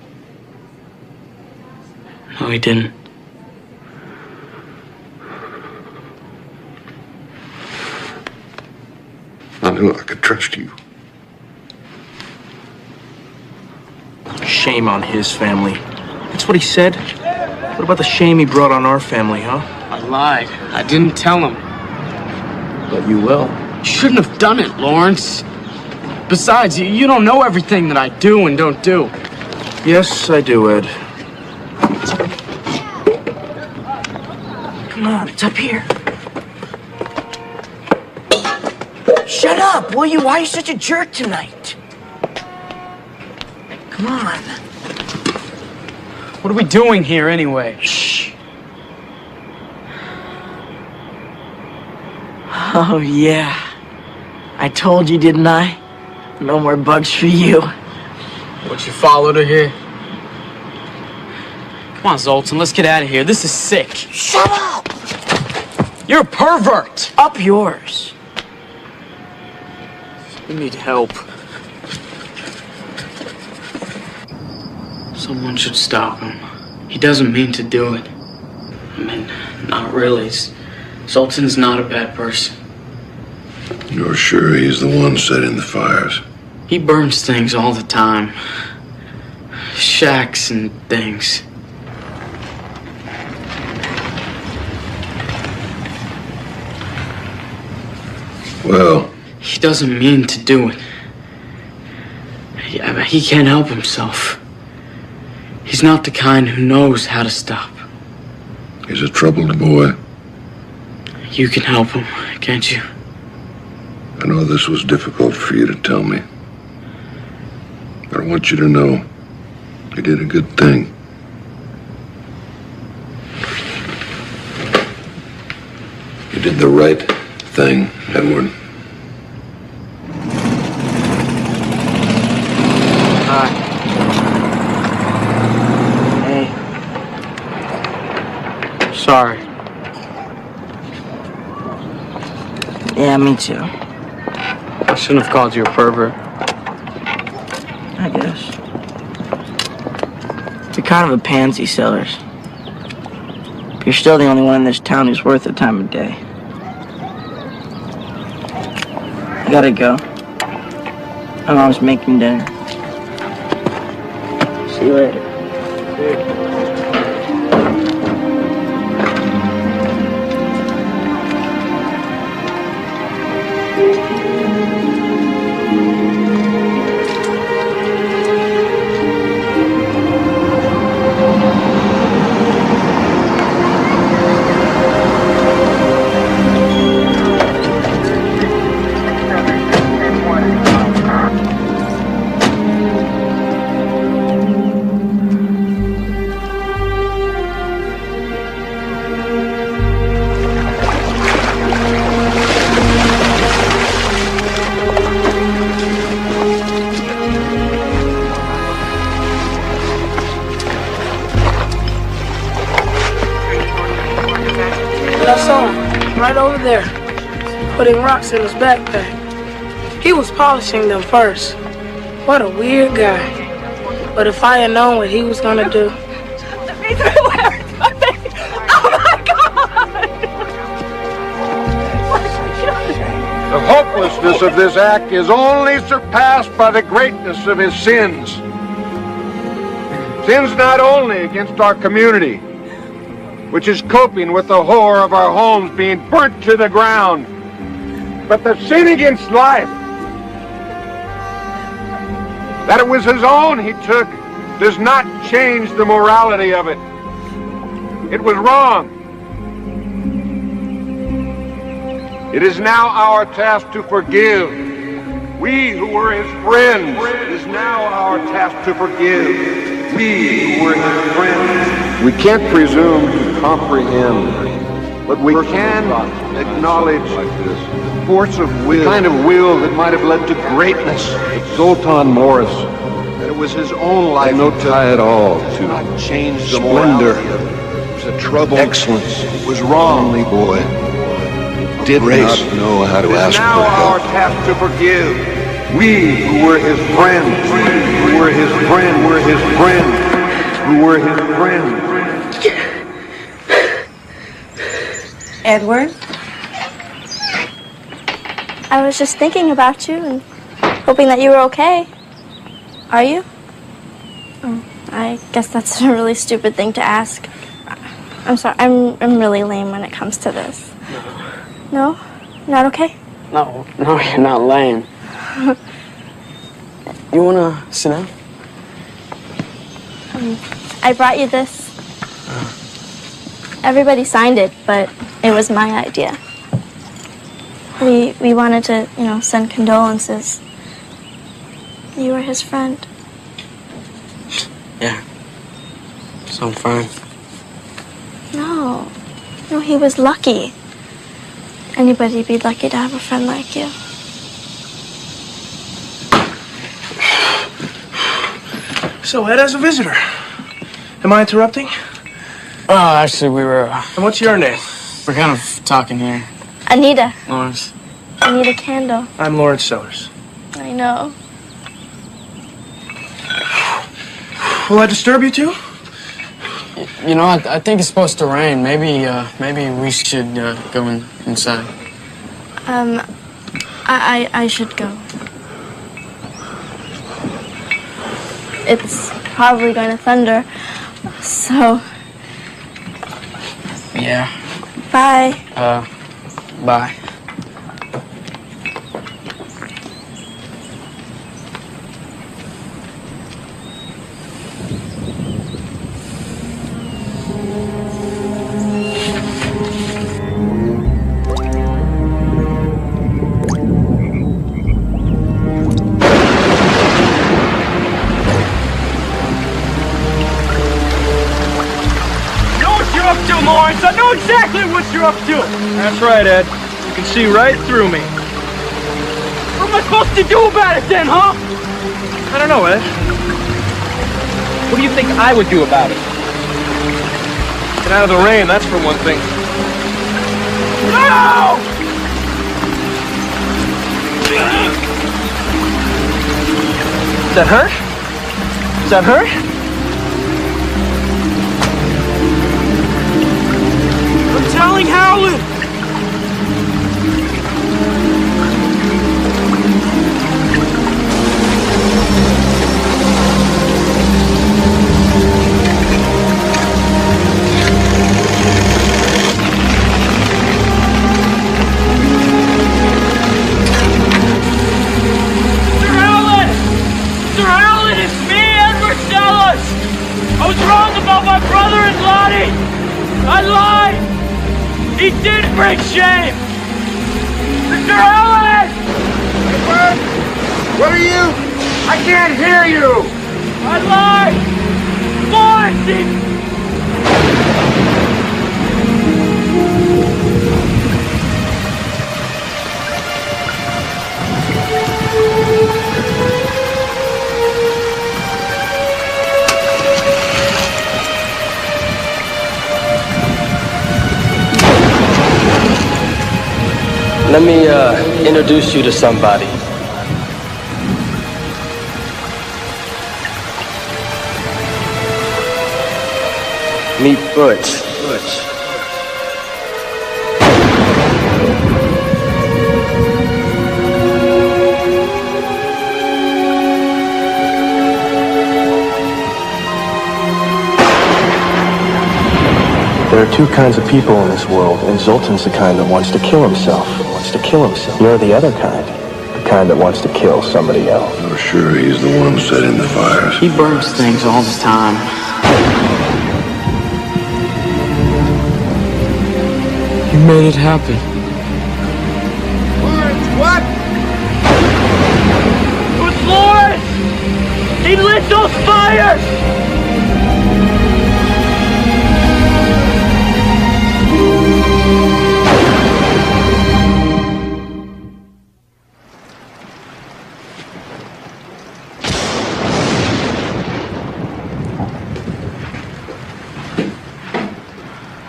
No, he didn't. I knew I could trust you. Shame on his family. That's what he said? What about the shame he brought on our family, huh? I lied. I didn't tell him. But you will. You shouldn't have done it, Lawrence. Besides, you don't know everything that I do and don't do. Yes, I do, Ed. Come on, it's up here. Shut up, will you? Why are you such a jerk tonight? Come on. What are we doing here anyway? Shh. Oh, yeah. I told you, didn't I? No more bugs for you. What, you followed her here? Come on, Zoltan, let's get out of here. This is sick. Shut up! You're a pervert! Up yours. We need help. Someone should stop him. He doesn't mean to do it. I mean, not really. Zoltan's not a bad person. You're sure he's the one setting the fires? He burns things all the time. Shacks and things. Well... He doesn't mean to do it. He can't help himself. He's not the kind who knows how to stop. He's a troubled boy. You can help him, can't you? I know this was difficult for you to tell me. But I want you to know you did a good thing. You did the right thing, Edward. Hey. Sorry. Yeah, me too. I shouldn't have called you a pervert. I guess. You're kind of a pansy, Sellers. But you're still the only one in this town who's worth the time of day. I gotta go. My mom's making dinner. See you later. I saw him right over there, putting rocks in his backpack. He was polishing them first. What a weird guy. But if I had known what he was gonna do. The hopelessness of this act is only surpassed by the greatness of his sins. Sins not only against our community, which is coping with the horror of our homes being burnt to the ground, but the sin against life. That it was his own he took does not change the morality of it. It was wrong. It is now our task to forgive. We who were his friends, it is now our task to forgive. We who were his friends. We can't presume to comprehend, but we can acknowledge the force of will, the kind of will that might have led to greatness. But Zoltan Morris, that it was his own life, had no tie at all to not change the splendor. It was a trouble. Excellence. It was wrong. Only boy did not know how to ask for help. It is now our task to forgive. We who were his friends, who were his friends, were his friends, who were his friends. Edward? I was just thinking about you and hoping that you were okay. Are you? Oh, I guess that's a really stupid thing to ask. I'm sorry. I'm really lame when it comes to this. No? Not okay? No, you're not lame. You wanna sit down? I brought you this. Everybody signed it, but it was my idea. We wanted to, send condolences. You were his friend. Yeah. So I'm fine. No, he was lucky. Anybody'd be lucky to have a friend like you. So, Ed, as a visitor, am I interrupting? Oh, actually, we were... And what's your name? We're kind of talking here. Anita. Lawrence. Anita Candle. I'm Lawrence Sellers. I know. Will I disturb you too? I think it's supposed to rain. Maybe we should go inside. I should go. It's probably going to thunder, so... Yeah. Bye. Bye. Lawrence, I know exactly what you're up to. That's right, Ed. You can see right through me. What am I supposed to do about it then, huh? I don't know, Ed. What do you think I would do about it? Get out of the rain, that's for one thing. No! Does that hurt? Does that hurt? I'm telling Howland! Mr. Howland, it's me, Edward Sellers! I was wrong about my brother and Lottie! I lied! He did bring shame! Mr. Howland! Edward! What are you? I can't hear you! I lied! Lawrence! Let me introduce you to somebody. Meet Butch. Two kinds of people in this world, and Zoltan's the kind that wants to kill himself. You're the other kind. The kind that wants to kill somebody else. I'm sure he's the one setting the fires. He burns things all the time. You made it happen. What? It was Lawrence! He lit those fires!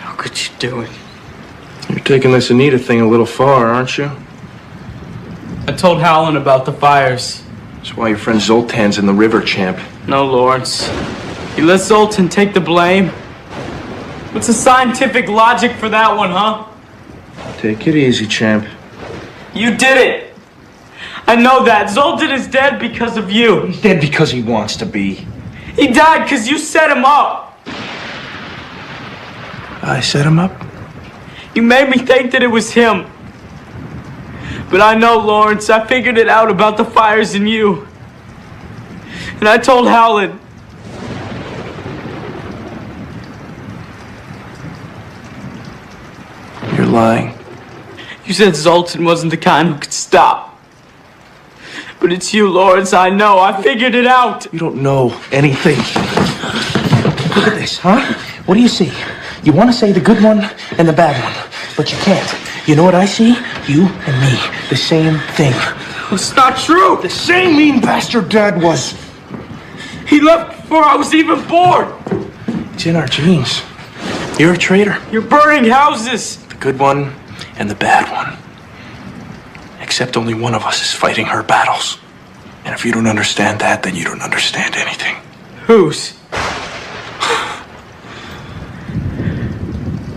How could you do it? You're taking this Anita thing a little far, aren't you? I told Howland about the fires. That's why your friend Zoltan's in the river, champ. No, Lawrence. You let Zoltan take the blame? What's the scientific logic for that one, huh? Take it easy, champ. You did it! I know that. Zoltan is dead because of you. He's dead because he wants to be. He died because you set him up. I set him up? You made me think that it was him. But I know, Lawrence, I figured it out about the fires and you. And I told Howland. You're lying. You said Zoltan wasn't the kind who could stop. But it's you, Lawrence, I know. I figured it out. You don't know anything. Look at this, huh? What do you see? You want to say the good one and the bad one, but you can't. You know what I see? You and me. The same thing. It's not true. The same mean bastard Dad was. He left before I was even born. It's in our genes. You're a traitor. You're burning houses. The good one and the bad one. Except only one of us is fighting her battles. And if you don't understand that, then you don't understand anything. Whose?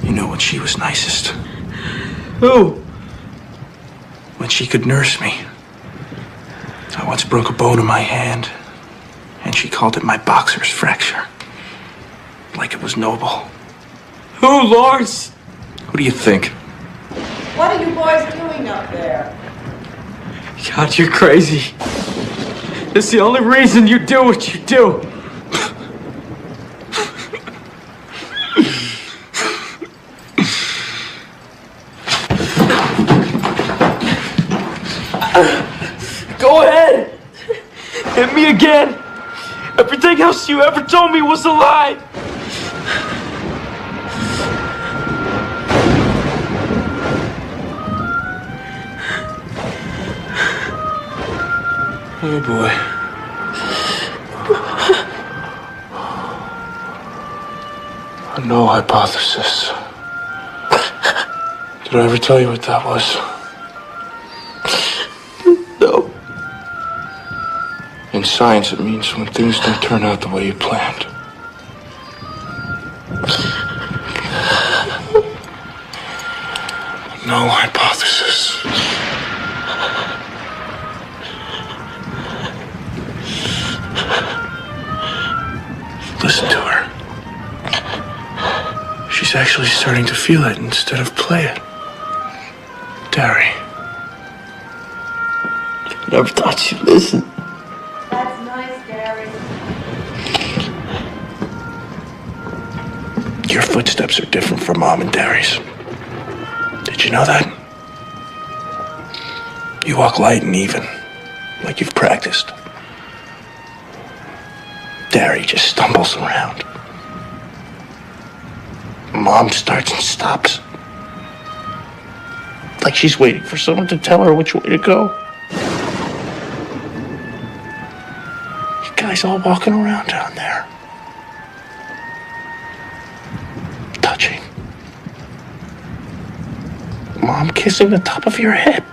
You know when she was nicest? Who? When she could nurse me. I once broke a bone in my hand, and she called it my boxer's fracture. Like it was noble. Who, Lawrence? Who do you think? What are you boys doing up there? God, you're crazy. It's the only reason you do what you do. Go ahead. Hit me again. Everything else you ever told me was a lie. Oh boy. A null hypothesis. Did I ever tell you what that was? No. In science, it means when things don't turn out the way you planned. Null hypothesis. Listen to her. She's actually starting to feel it instead of play it. Derry. Never thought you'd listen. That's nice, Gary. Your footsteps are different from Mom and Derry's. Did you know that? You walk light and even, like you've practiced. Derry just stumbles around. Mom starts and stops. Like she's waiting for someone to tell her which way to go. You guys all walking around down there. Touching. Mom kissing the top of your head.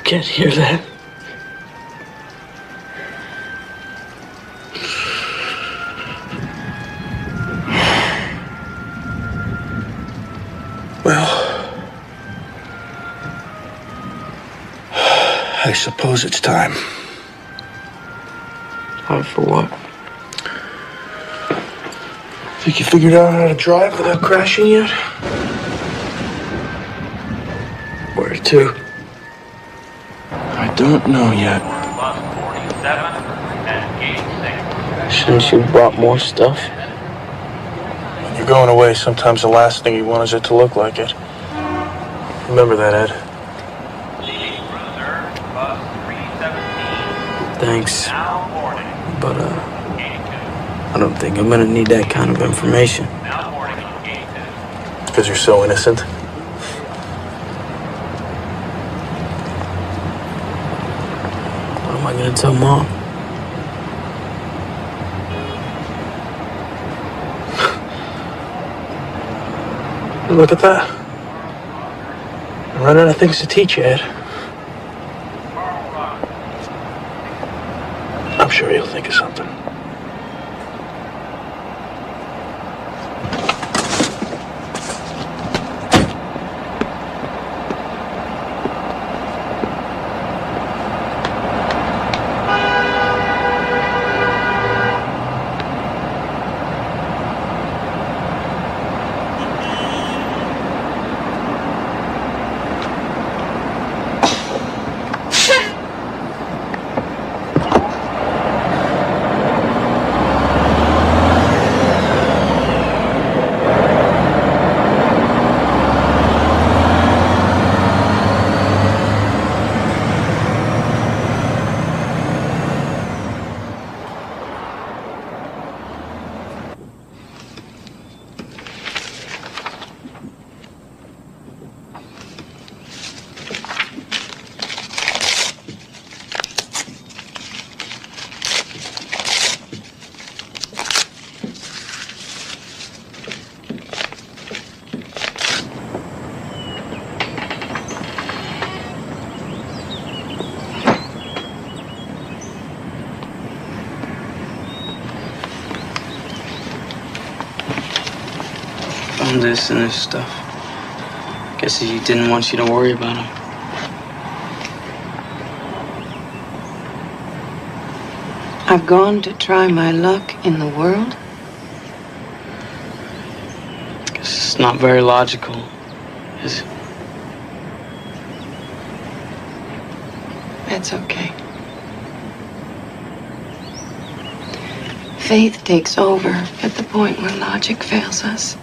Can't hear that. Well, I suppose it's time. Time for what? Think you figured out how to drive without crashing yet? Where to? I don't know yet. Shouldn't you brought more stuff? When you're going away, sometimes the last thing you want is it to look like it. Remember that, Ed. Thanks. But, I don't think I'm gonna need that kind of information. Because you're so innocent. What am I gonna tell Mom? Look at that. I'm running out of things to teach you, Ed. I'm sure you'll think of something. Found this and this stuff. Guess he didn't want you to worry about him. I've gone to try my luck in the world. Guess it's not very logical, is it? That's okay. Faith takes over at the point where logic fails us.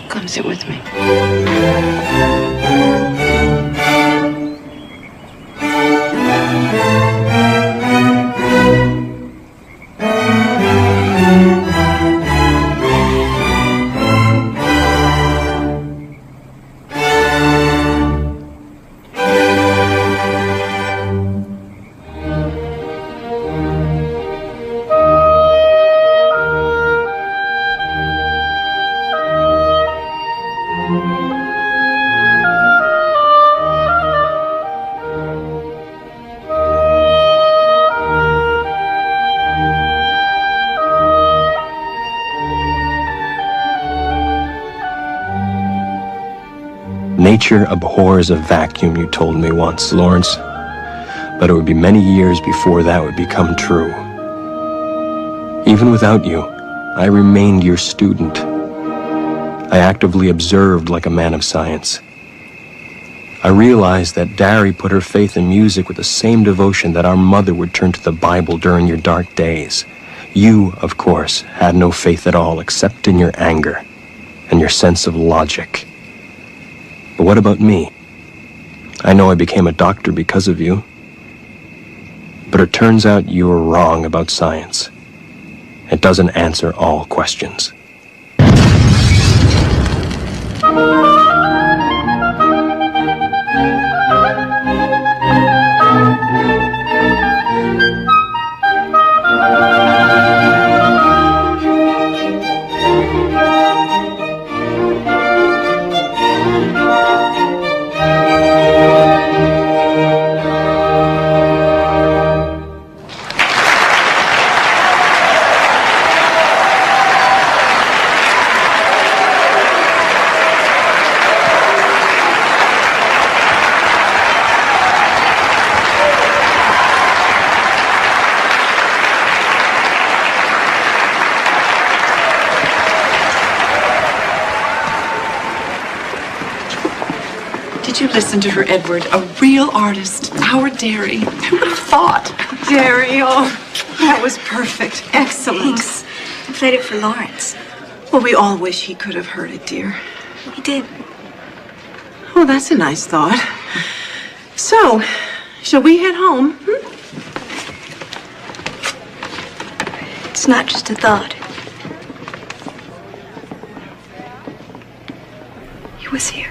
Come sit with me. Nature abhors a vacuum, you told me once, Lawrence. But it would be many years before that would become true. Even without you, I remained your student. I actively observed like a man of science. I realized that Dari put her faith in music with the same devotion that our mother would turn to the Bible during your dark days. You, of course, had no faith at all except in your anger and your sense of logic. But what about me? I know I became a doctor because of you. But it turns out you were wrong about science. It doesn't answer all questions. you listen to her, Edward? A real artist, our Derry. Who would have thought? Derry, oh, that was perfect. Excellent. Thanks. I played it for Lawrence. Well, we all wish he could have heard it, dear. He did. Oh, that's a nice thought. So, shall we head home? It's not just a thought. He was here.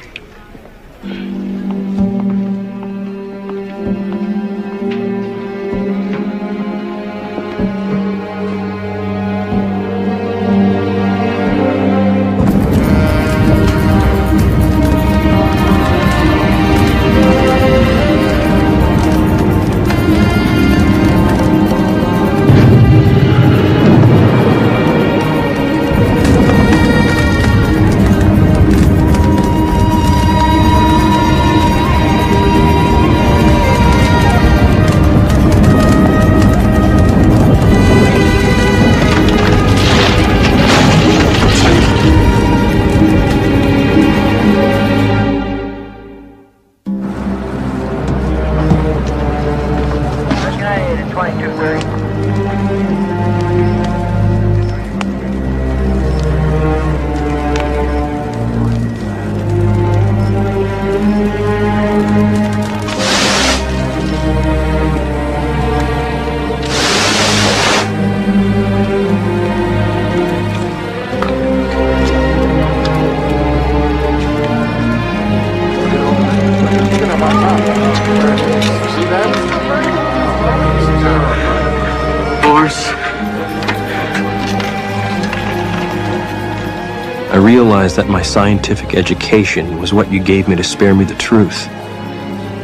I realized that my scientific education was what you gave me to spare me the truth.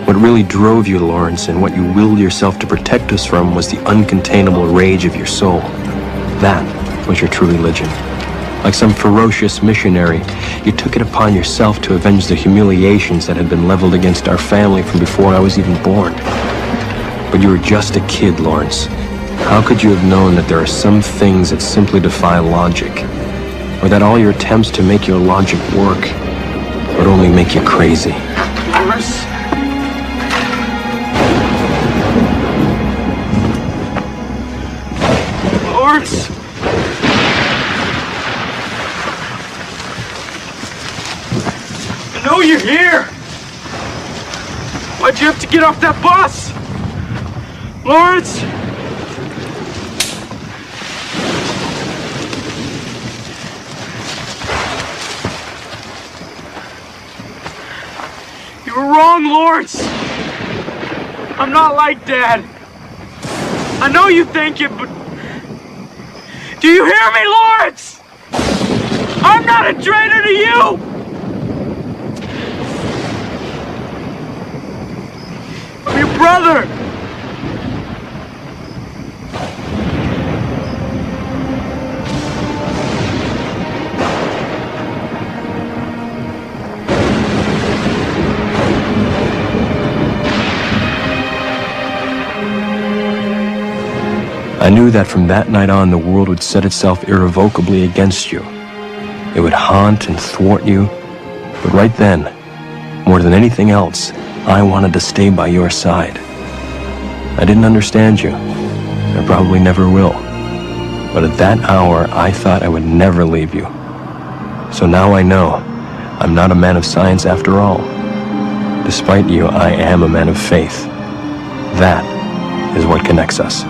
What really drove you, Lawrence, and what you willed yourself to protect us from was the uncontainable rage of your soul. That was your true religion. Like some ferocious missionary, you took it upon yourself to avenge the humiliations that had been leveled against our family from before I was even born. But you were just a kid, Lawrence. How could you have known that there are some things that simply defy logic? Or that all your attempts to make your logic work would only make you crazy? Lawrence? Lawrence? I know you're here! Why'd you have to get off that bus? Lawrence? You were wrong, Lawrence! I'm not like Dad. I know you think it, but... Do you hear me, Lawrence? I'm not a traitor to you! I'm your brother! I knew that from that night on, the world would set itself irrevocably against you. It would haunt and thwart you. But right then, more than anything else, I wanted to stay by your side. I didn't understand you. I probably never will. But at that hour, I thought I would never leave you. So now I know I'm not a man of science after all. Despite you, I am a man of faith. That is what connects us.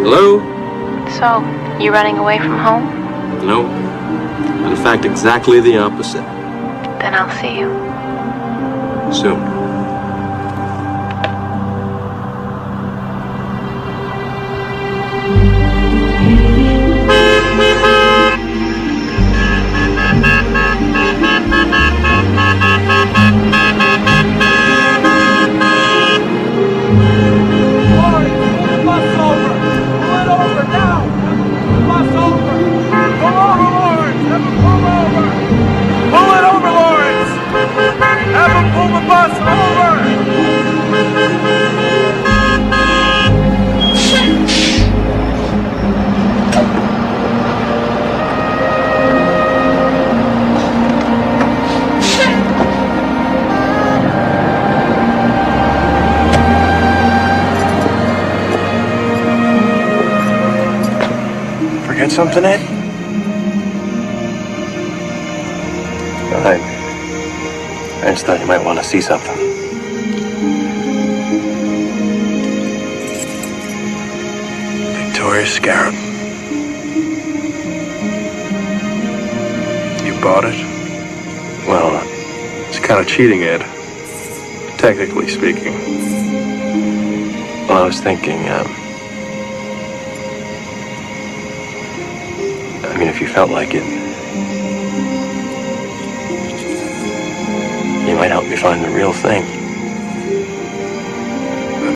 Hello? So, you running away from home? No. In fact, exactly the opposite. Then I'll see you. Soon. Come on, Lawrence! Forget something, Ed? I just thought you might want to see something. Victoria's Scarab. You bought it? Well, It's kind of cheating, Ed. Technically speaking. I was thinking, I mean, if you felt like it, you might help me find the real thing.